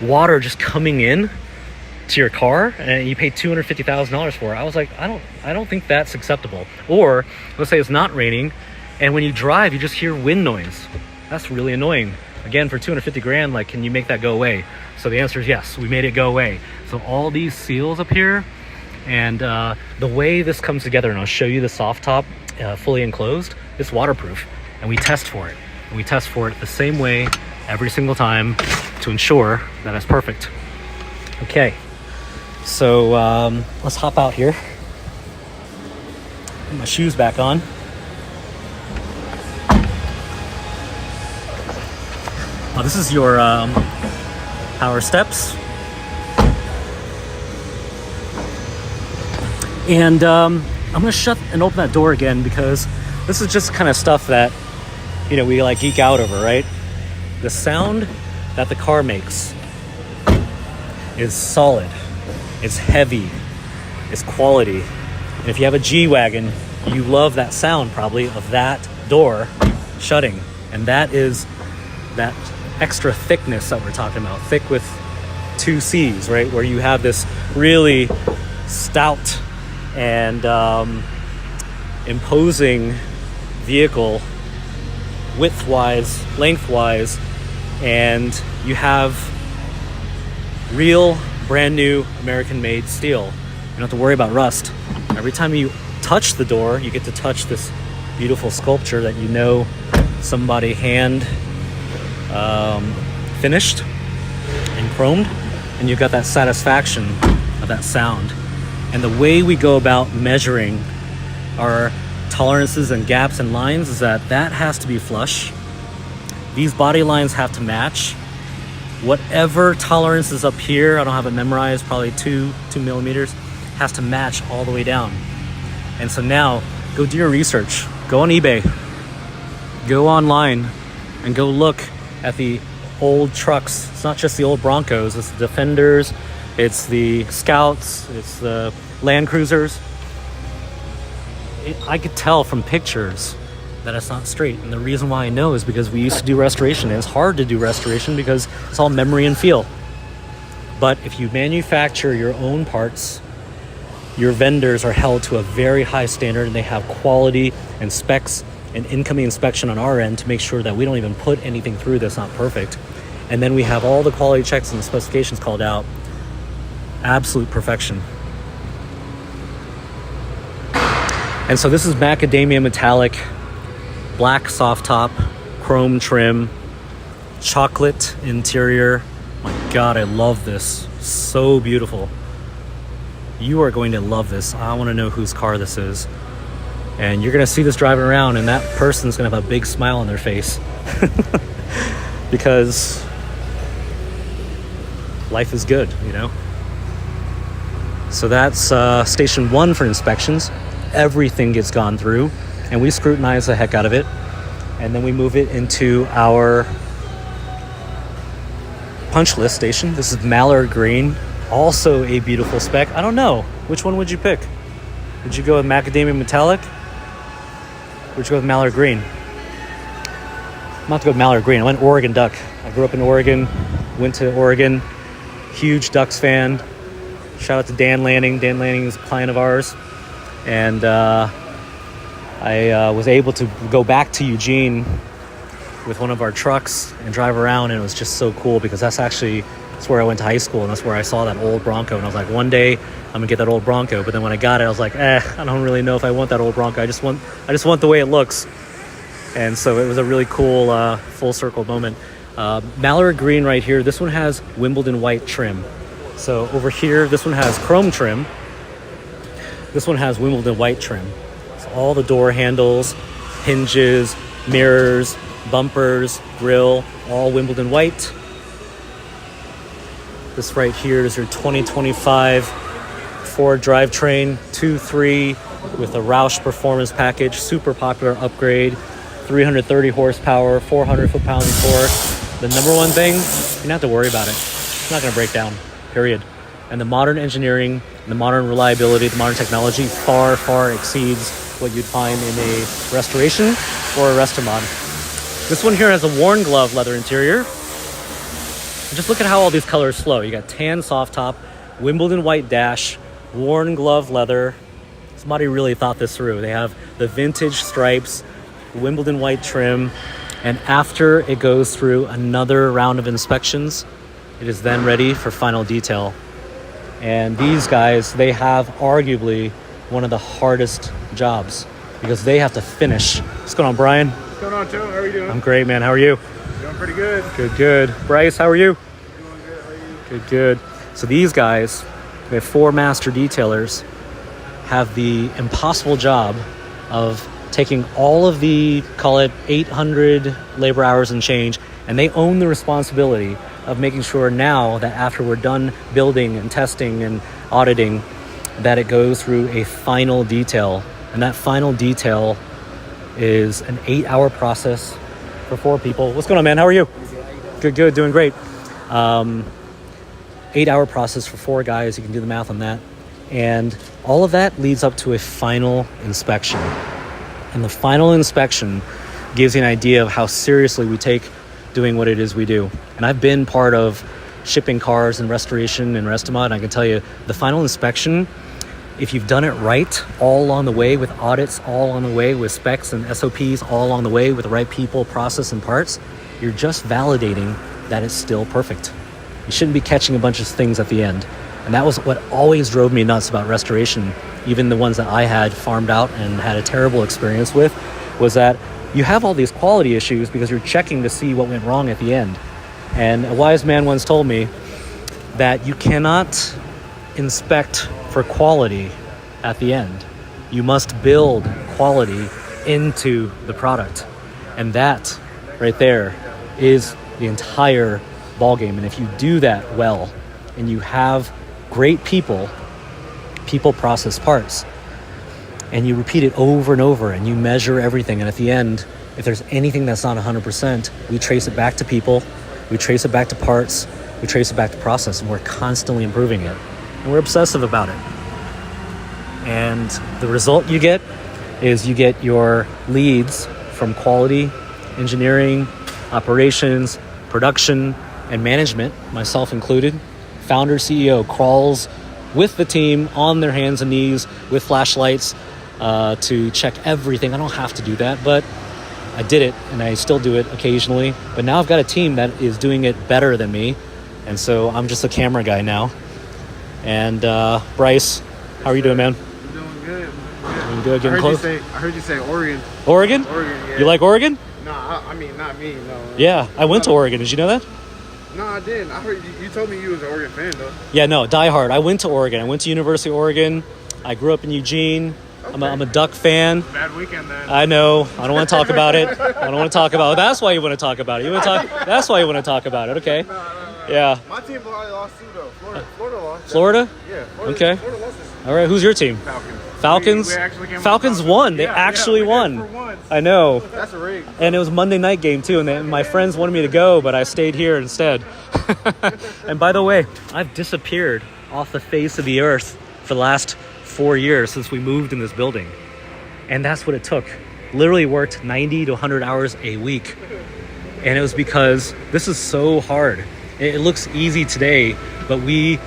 water just coming in to your car, and you pay $250,000 for it. I was like, I don't think that's acceptable. Or let's say it's not raining, and when you drive, you just hear wind noise. That's really annoying. Again, for $250,000, like, can you make that go away? So the answer is yes, we made it go away. So all these seals up here, and the way this comes together, and I'll show you the soft top fully enclosed, it's waterproof, and we test for it. And we test for it the same way every single time to ensure that it's perfect. Okay, so let's hop out here. Put my shoes back on. Oh, this is your power steps. And I'm gonna shut and open that door again, because this is just kind of stuff that, we like geek out over, right? The sound that the car makes is solid, it's heavy, it's quality. And if you have a G-Wagon, you love that sound probably of that door shutting. And that is that extra thickness that we're talking about, thick with 2 C's, right? Where you have this really stout and imposing vehicle, width-wise, lengthwise, and you have real, brand new American-made steel. You don't have to worry about rust. Every time you touch the door, you get to touch this beautiful sculpture that somebody hand finished and chromed, and you've got that satisfaction of that sound. And the way we go about measuring our tolerances and gaps and lines is that has to be flush. These body lines have to match, whatever tolerance is up here, I don't have it memorized, probably 2 millimeters, has to match all the way down. And so now, go do your research. Go on eBay. Go online and go look at the old trucks. It's not just the old Broncos, it's the Defenders, it's the Scouts, it's the Land Cruisers. I could tell from pictures that it's not straight. And the reason why I know is because we used to do restoration. And it's hard to do restoration because it's all memory and feel. But if you manufacture your own parts, your vendors are held to a very high standard, and they have quality and specs and incoming inspection on our end to make sure that we don't even put anything through that's not perfect. And then we have all the quality checks and the specifications called out. Absolute perfection. And so this is macadamia metallic, black soft top, chrome trim, chocolate interior. My God, I love this. So beautiful. You are going to love this. I want to know whose car this is. And you're going to see this driving around, and that person's going to have a big smile on their face. Because life is good, you know? So that's station 1 for inspections. Everything gets gone through, and we scrutinize the heck out of it. And then we move it into our punch list station. This is Mallard Green. Also a beautiful spec. I don't know. Which one would you pick? Would you go with macadamia metallic? Or would you go with Mallard Green? I'm not to go with Mallard Green. I went Oregon Duck. I grew up in Oregon, went to Oregon. Huge Ducks fan. Shout out to Dan Lanning. Dan Lanning is a client of ours. And I was able to go back to Eugene with one of our trucks and drive around, and it was just so cool because that's where I went to high school, and that's where I saw that old Bronco, and I was like, one day I'm gonna get that old Bronco. But then when I got it, I was like, I don't really know if I want that old Bronco. I just want the way it looks. And so it was a really cool full circle moment. Mallard Green right here, this one has Wimbledon white trim. So over here, this one has chrome trim. This one has Wimbledon white trim. So all the door handles, hinges, mirrors, bumpers, grille, all Wimbledon white. This right here is your 2025 Ford drivetrain 2.3 with a Roush performance package, super popular upgrade, 330 horsepower, 400 foot-pounds of torque. The number one thing, you don't have to worry about it. It's not going to break down, period. And the modern engineering, the modern reliability, the modern technology far, far exceeds what you'd find in a restoration or a Restomod. This one here has a worn glove leather interior. Just look at how all these colors flow. You got tan soft top, Wimbledon white dash, worn glove leather. Somebody really thought this through. They have the vintage stripes, Wimbledon white trim, and after it goes through another round of inspections, it is then ready for final detail. And these guys, they have arguably one of the hardest jobs because they have to finish. What's going on, Brian? What's going on, Joe? How are you doing? I'm great, man. How are you? Doing pretty good. Good. Bryce, how are you? Doing good. How are you? Good. So these guys, they have 4 master detailers, have the impossible job of taking all of the, call it 800 labor hours and change, and they own the responsibility of making sure now that after we're done building and testing and auditing, that it goes through a final detail. And that final detail is an 8-hour process for 4 people. What's going on, man? How are you? Good. Doing great. 8-hour process for 4 guys. You can do the math on that. And all of that leads up to a final inspection. And the final inspection gives you an idea of how seriously we take doing what it is we do. And I've been part of shipping cars and restoration and Restomod, and I can tell you the final inspection, if you've done it right all along the way with audits, all along the way with specs and SOPs, all along the way with the right people, process, and parts, you're just validating that it's still perfect. You shouldn't be catching a bunch of things at the end. And that was what always drove me nuts about restoration, even the ones that I had farmed out and had a terrible experience with, was that you have all these quality issues because you're checking to see what went wrong at the end. And a wise man once told me that you cannot inspect for quality at the end. You must build quality into the product. And that right there is the entire ball game. And if you do that well and you have great people process parts, and you repeat it over and over and you measure everything, and at the end, if there's anything that's not 100%, we trace it back to people, we trace it back to parts, we trace it back to process, and we're constantly improving it. And we're obsessive about it. And the result you get is you get your leads from quality, engineering, operations, production, and management, myself included. Founder, CEO crawls with the team on their hands and knees with flashlights to check everything. I don't have to do that, but I did it, and I still do it occasionally. But now I've got a team that is doing it better than me, and so I'm just a camera guy now. And Bryce, how are you doing, man? I'm doing good. Doing good, getting close? I heard you say Oregon. Oregon? Oregon, yeah. You like Oregon? No, I mean, not me, no. Yeah, I went to Oregon. Did you know that? No, I didn't. I heard you told me you was an Oregon fan, though. Yeah, no, die hard. I went to Oregon. I went to University of Oregon. I grew up in Eugene. Okay. I'm a Duck fan. Bad weekend, then. I know. I don't want to talk about it. I don't want to talk about it. That's why you want to talk about it. That's why you want to talk about it. Okay. No. Yeah. My team probably lost too, though. Florida lost. Florida? Yeah. Okay. Florida lost this. All right. Who's your team? Falcons. Falcons? We actually came Falcons up won. They Yeah, actually we won. did for once. I know. That's a rig. And it was Monday night game too, and my friends wanted me to go, but I stayed here instead. And by the way, I've disappeared off the face of the earth for the last 4 years since we moved in this building. And that's what it took. Literally worked 90 to 100 hours a week. And it was because this is so hard. It looks easy today, but we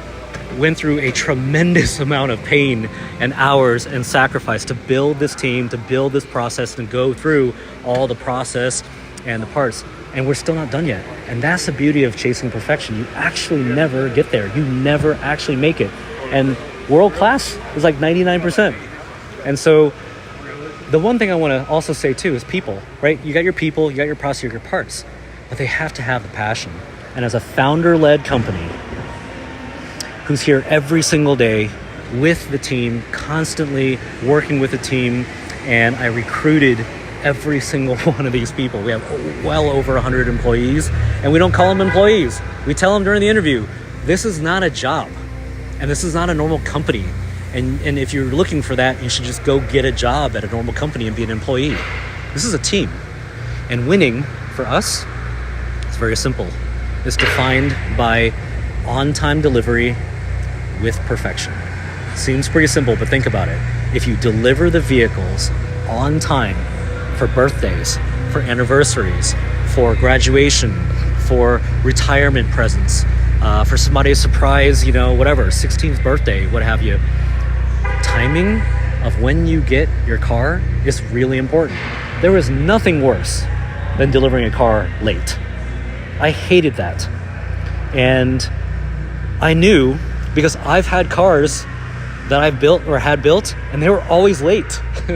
went through a tremendous amount of pain and hours and sacrifice to build this team, to build this process, and go through all the process and the parts. And we're still not done yet. And that's the beauty of chasing perfection. You actually never get there. You never actually make it. And world class is like 99%. And so the one thing I want to also say too is people, right? You got your people, you got your process, you got your parts, but they have to have the passion. And as a founder-led company who's here every single day with the team, constantly working with the team, and I recruited every single one of these people. We have well over 100 employees, and we don't call them employees. We tell them during the interview, this is not a job, and this is not a normal company. And if you're looking for that, you should just go get a job at a normal company and be an employee. This is a team. And winning, for us, it's very simple. It's defined by on-time delivery with perfection. Seems pretty simple, but think about it. If you deliver the vehicles on time for birthdays, for anniversaries, for graduation, for retirement presents, for somebody's surprise, whatever, 16th birthday, what have you, timing of when you get your car is really important. There is nothing worse than delivering a car late. I hated that. And I knew, because I've had cars that I've built or had built, and they were always late,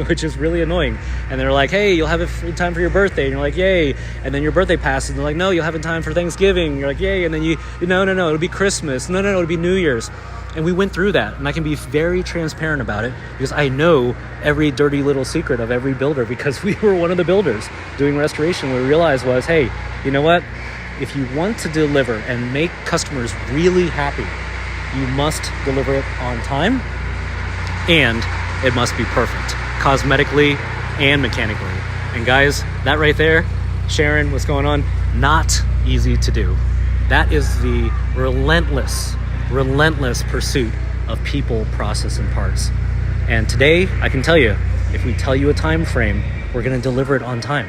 which is really annoying. And they're like, hey, you'll have it in time for your birthday. And you're like, yay. And then your birthday passes, and they're like, no, you'll have it in time for Thanksgiving. And you're like, yay. And then no, it'll be Christmas. No, it'll be New Year's. And we went through that, and I can be very transparent about it because I know every dirty little secret of every builder, because we were one of the builders doing restoration. What we realized was, hey, you know what? If you want to deliver and make customers really happy, you must deliver it on time, and it must be perfect, cosmetically and mechanically. And guys, that right there, Sharon, what's going on? Not easy to do. That is the relentless pursuit of people, process, and parts. And today, I can tell you, if we tell you a time frame, we're going to deliver it on time.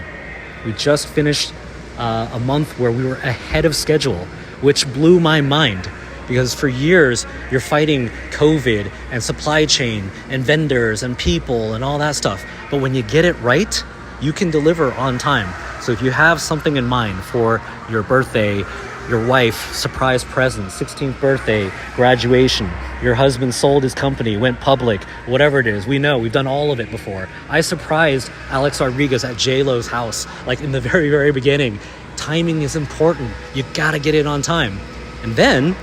We just finished a month where we were ahead of schedule, which blew my mind, because for years you're fighting COVID and supply chain and vendors and people and all that stuff. But when you get it right, you can deliver on time. So if you have something in mind for your birthday, your wife, surprise present, 16th birthday, graduation, your husband sold his company, went public, whatever it is, we know, we've done all of it before. I surprised Alex Rodriguez at J-Lo's house, like in the very, very beginning. Timing is important. You gotta get it on time. And then,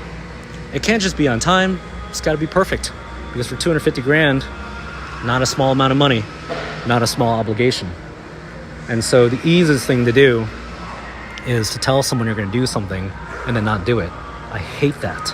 it can't just be on time, it's gotta be perfect. Because for 250 grand, not a small amount of money, not a small obligation. And so the easiest thing to do is to tell someone you're going to do something and then not do it. I hate that.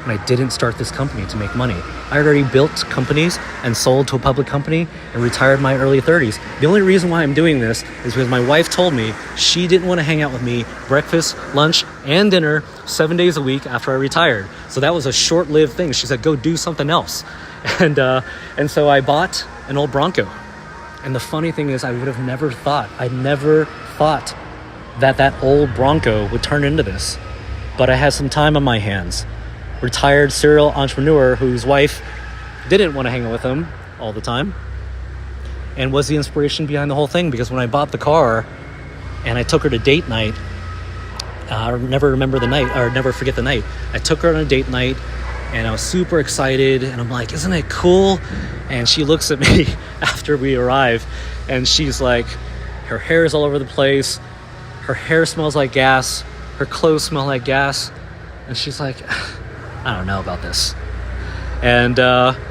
And I didn't start this company to make money. I already built companies and sold to a public company and retired in my early 30s. The only reason why I'm doing this is because my wife told me she didn't want to hang out with me breakfast, lunch, and dinner 7 days a week after I retired. So that was a short-lived thing. She said, go do something else. And so I bought an old Bronco. And the funny thing is, I never thought that old Bronco would turn into this. But I had some time on my hands. Retired serial entrepreneur whose wife didn't want to hang out with him all the time, and was the inspiration behind the whole thing. Because when I bought the car and I took her to date night, I'll never forget the night. I took her on a date night and I was super excited, and I'm like, isn't it cool? And she looks at me after we arrive and she's like, her hair is all over the place, her hair smells like gas, her clothes smell like gas, and she's like, I don't know about this. And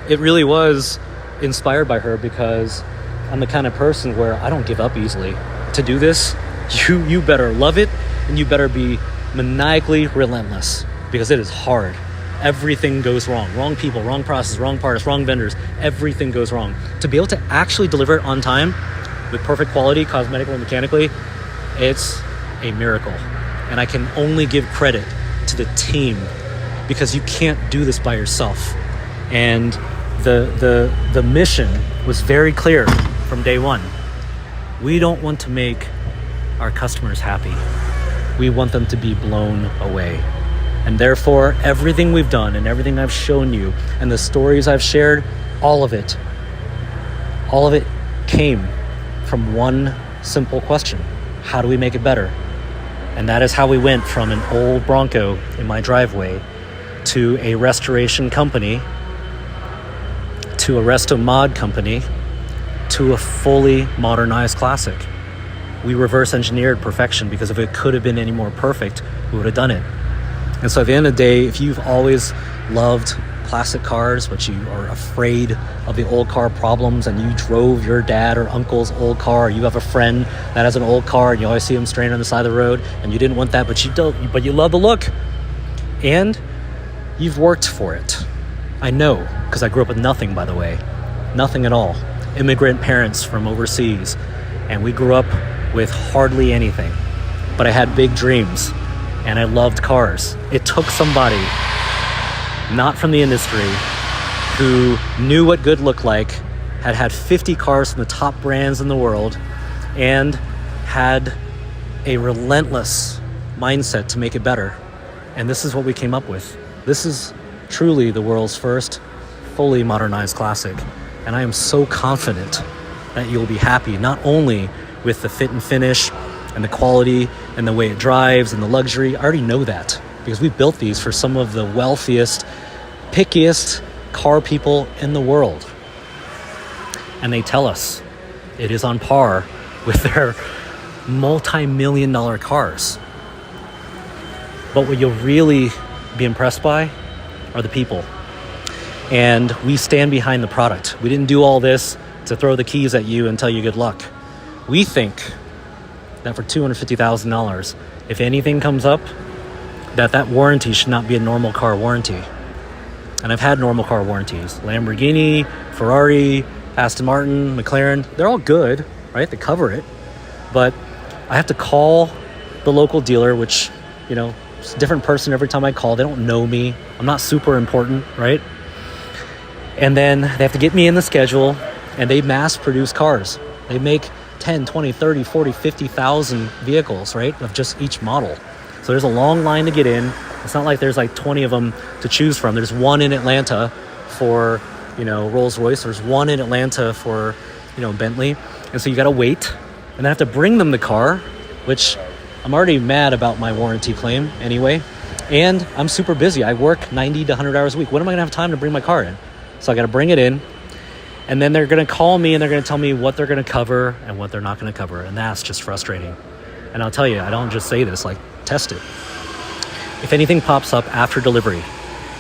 it really was inspired by her, because I'm the kind of person where I don't give up easily. To do this, you better love it, and you better be maniacally relentless, because it is hard. Everything goes wrong. Wrong people, wrong process, wrong parts, wrong vendors. Everything goes wrong. To be able to actually deliver it on time with perfect quality, cosmetically and mechanically, it's a miracle. And I can only give credit to the team, because you can't do this by yourself. And the mission was very clear from day one. We don't want to make our customers happy. We want them to be blown away. And therefore, everything we've done and everything I've shown you and the stories I've shared, all of it came from one simple question. How do we make it better? And that is how we went from an old Bronco in my driveway to a restoration company, to a resto mod company, to a fully modernized classic. We reverse engineered perfection, because if it could have been any more perfect, we would have done it. And so at the end of the day, if you've always loved classic cars, but you are afraid of the old car problems, and you drove your dad or uncle's old car, or you have a friend that has an old car and you always see him stranded on the side of the road, and you didn't want that, but you love the look, and you've worked for it. I know, because I grew up with nothing, by the way. Nothing at all. Immigrant parents from overseas. And we grew up with hardly anything. But I had big dreams. And I loved cars. It took somebody, not from the industry, who knew what good looked like, had 50 cars from the top brands in the world, and had a relentless mindset to make it better. And this is what we came up with. This is truly the world's first fully modernized classic. And I am so confident that you'll be happy, not only with the fit and finish and the quality and the way it drives and the luxury. I already know that, because we built these for some of the wealthiest, pickiest car people in the world. And they tell us it is on par with their multi-million-dollar cars. But what you'll really be impressed by are the people. And we stand behind the product. We didn't do all this to throw the keys at you and tell you good luck. We think that for $250,000, if anything comes up, that warranty should not be a normal car warranty. And I've had normal car warranties. Lamborghini, Ferrari, Aston Martin, McLaren, they're all good, right? They cover it. But I have to call the local dealer, which, it's a different person every time I call. They don't know me. I'm not super important, right? And then they have to get me in the schedule, and they mass produce cars. They make 10, 20, 30, 40, 50,000 vehicles, right? Of just each model. So there's a long line to get in. It's not like there's like 20 of them to choose from. There's one in Atlanta for, Rolls-Royce. There's one in Atlanta for, Bentley. And so you got to wait. And I have to bring them the car, which I'm already mad about my warranty claim anyway. And I'm super busy. I work 90 to 100 hours a week. When am I going to have time to bring my car in? So I got to bring it in. And then they're going to call me and they're going to tell me what they're going to cover and what they're not going to cover. And that's just frustrating. And I'll tell you, I don't just say this, test it. If anything pops up after delivery,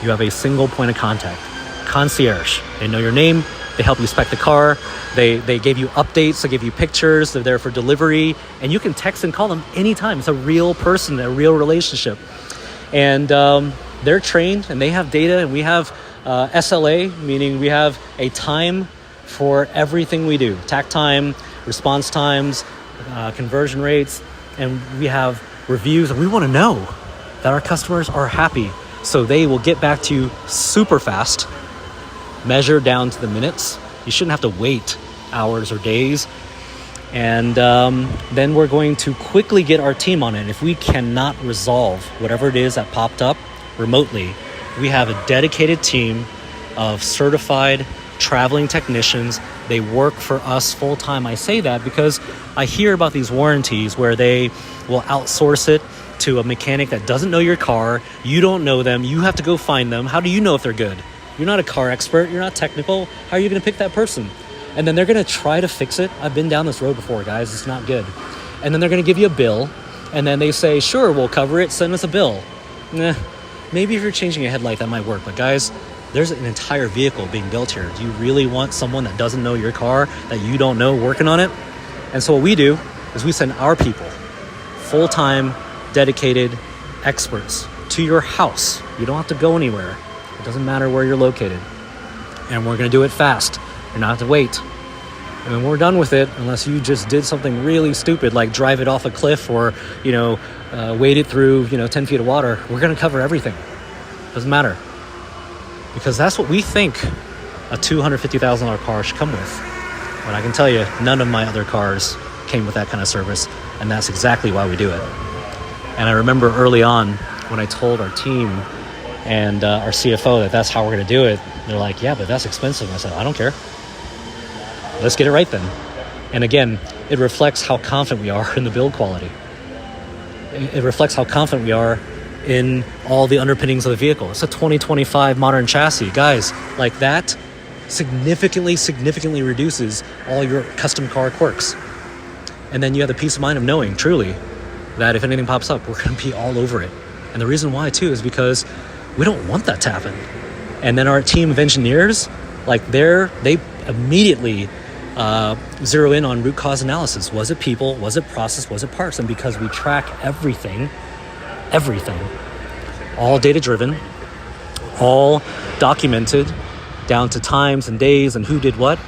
you have a single point of contact. Concierge. They know your name. They help you spec the car. They gave you updates. They give you pictures. They're there for delivery. And you can text and call them anytime. It's a real person, a real relationship. And they're trained and they have data, and we have SLA, meaning we have a time for everything we do. Tack time, response times, conversion rates, and we have reviews, and we want to know that our customers are happy. So they will get back to you super fast, measured down to the minutes. You shouldn't have to wait hours or days. And then we're going to quickly get our team on it. If we cannot resolve whatever it is that popped up remotely, we have a dedicated team of certified traveling technicians. They work for us full time. I say that because I hear about these warranties where they will outsource it to a mechanic that doesn't know your car. You don't know them. You have to go find them. How do you know if they're good? You're not a car expert. You're not technical. How are you going to pick that person? And then they're going to try to fix it. I've been down this road before, guys. It's not good. And then they're going to give you a bill. And then they say, sure, we'll cover it. Send us a bill. Maybe if you're changing a headlight, that might work. But guys, there's an entire vehicle being built here. Do you really want someone that doesn't know your car, that you don't know, working on it? And so what we do is we send our people, full-time, dedicated experts, to your house. You don't have to go anywhere. It doesn't matter where you're located. And we're going to do it fast. You're not have to wait. And when we're done with it, unless you just did something really stupid, like drive it off a cliff or, wade it through, 10 feet of water, we're going to cover everything. Doesn't matter. Because that's what we think a $250,000 car should come with. But I can tell you, none of my other cars came with that kind of service. And that's exactly why we do it. And I remember early on when I told our team and our CFO that that's how we're going to do it, they're like, yeah, but that's expensive. And I said, I don't care. Let's get it right then. And again, it reflects how confident we are in the build quality. It reflects how confident we are in all the underpinnings of the vehicle. It's a 2025 modern chassis. Guys, like that significantly reduces all your custom car quirks. And then you have the peace of mind of knowing, truly, that if anything pops up, we're going to be all over it. And the reason why, too, is because we don't want that to happen. And then our team of engineers, they immediately zero in on root cause analysis. Was it people? Was it process? Was it parts? And because we track everything, all data driven, all documented down to times and days and who did what.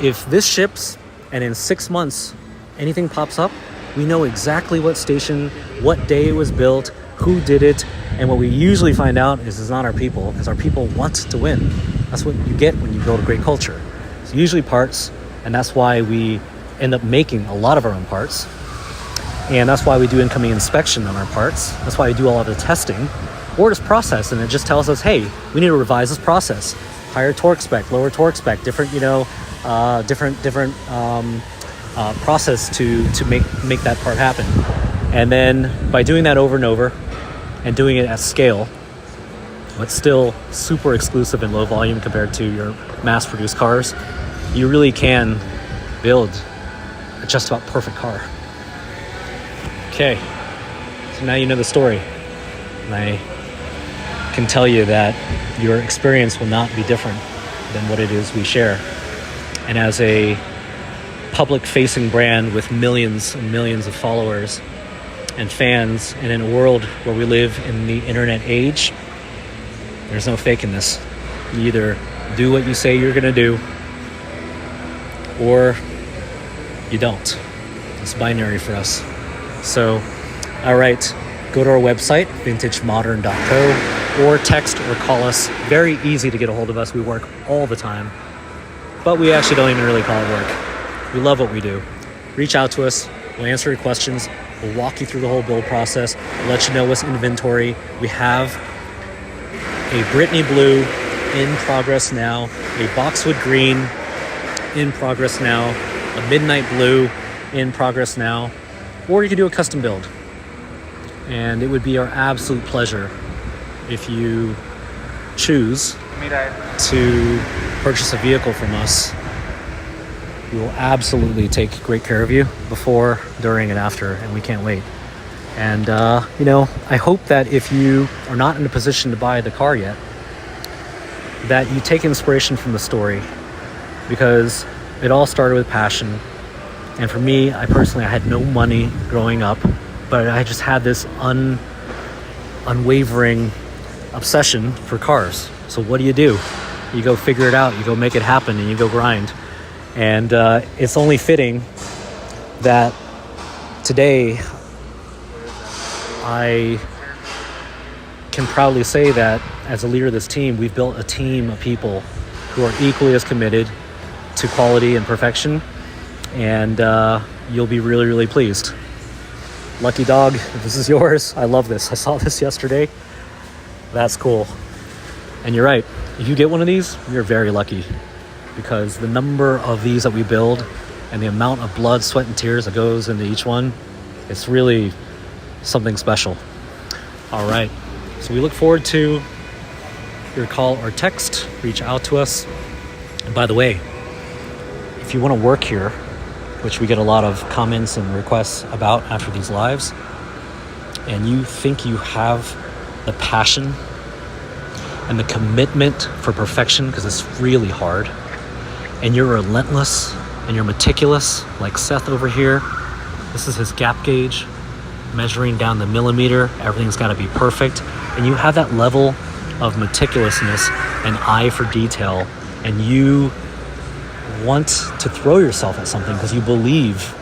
If this ships and in 6 months anything pops up, we know exactly what station, what day it was built, who did it, and what we usually find out is it's not our people, because our people want to win. That's what you get when you build a great culture. It's usually parts, and that's why we end up making a lot of our own parts. And that's why we do incoming inspection on our parts. That's why we do all of the testing. Or just process, and it just tells us, hey, we need to revise this process. Higher torque spec, lower torque spec, different process to make that part happen. And then by doing that over and over and doing it at scale, but still super exclusive and low volume compared to your mass-produced cars, you really can build a just about perfect car. Okay, so now you know the story. And I can tell you that your experience will not be different than what it is we share. And as a public-facing brand with millions and millions of followers and fans, and in a world where we live in the internet age, there's no faking this. You either do what you say you're going to do, or you don't. It's binary for us. So, all right, go to our website, vintagemodern.co, or text or call us. Very easy to get a hold of us. We work all the time, but we actually don't even really call it work. We love what we do. Reach out to us. We'll answer your questions. We'll walk you through the whole build process. We'll let you know what's inventory. We have a Brittany blue in progress now, a boxwood green in progress now, a midnight blue in progress now, or you can do a custom build. And it would be our absolute pleasure if you choose to purchase a vehicle from us. We will absolutely take great care of you before, during, and after, and we can't wait. And, I hope that if you are not in a position to buy the car yet, that you take inspiration from the story, because it all started with passion. And for me, I had no money growing up, but I just had this unwavering obsession for cars. So what do? You go figure it out, you go make it happen, and you go grind. And it's only fitting that today I can proudly say that as a leader of this team, we've built a team of people who are equally as committed to quality and perfection, and you'll be really, really pleased. Lucky dog, if this is yours, I love this. I saw this yesterday. That's cool. And you're right, if you get one of these, you're very lucky, because the number of these that we build and the amount of blood, sweat, and tears that goes into each one, it's really something special. All right, so we look forward to your call or text. Reach out to us. And by the way, if you want to work here, which we get a lot of comments and requests about after these lives, and you think you have the passion and the commitment for perfection, because it's really hard, and you're relentless and you're meticulous, like Seth over here. This is his gap gauge, measuring down the millimeter. Everything's got to be perfect. And you have that level of meticulousness and eye for detail, and you want to throw yourself at something because you believe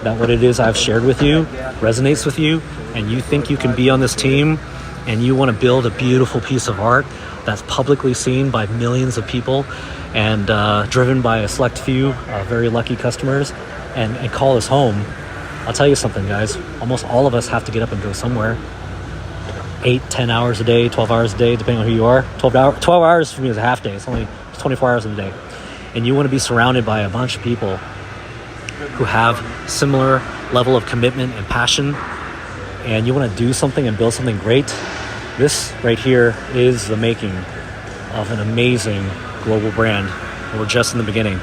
that what it is I've shared with you resonates with you, and you think you can be on this team, and you want to build a beautiful piece of art that's publicly seen by millions of people and driven by a select few very lucky customers, and call us home. I'll tell you something, guys. Almost all of us have to get up and go somewhere. 8-10 hours a day, 12 hours a day, depending on who you are. 12 hours for me is a half day. It's only 24 hours in a day. And you want to be surrounded by a bunch of people who have similar level of commitment and passion, and you want to do something and build something great. This right here is the making of an amazing global brand. And we're just in the beginning.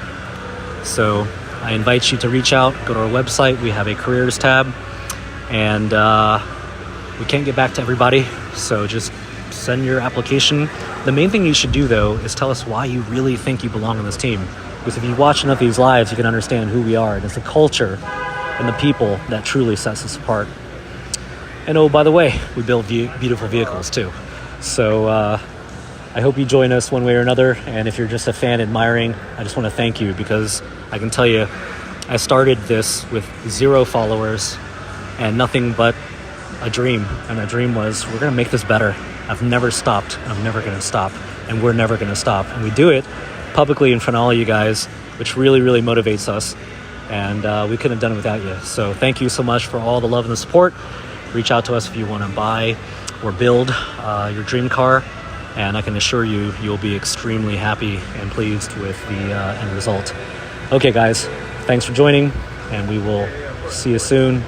So I invite you to reach out, go to our website. We have a careers tab, and we can't get back to everybody, so just send your application. The main thing you should do, though, is tell us why you really think you belong on this team. Because if you watch enough of these lives, you can understand who we are. And it's the culture and the people that truly sets us apart. And oh, by the way, we build beautiful vehicles too. So I hope you join us one way or another. And if you're just a fan admiring, I just want to thank you, because I can tell you, I started this with 0 followers and nothing but a dream. And the dream was, we're going to make this better. I've never stopped, and I'm never going to stop, and we're never going to stop. And we do it publicly in front of all you guys, which really, really motivates us. And we couldn't have done it without you. So thank you so much for all the love and the support. Reach out to us if you want to buy or build your dream car. And I can assure you, you'll be extremely happy and pleased with the end result. Okay, guys, thanks for joining, and we will see you soon.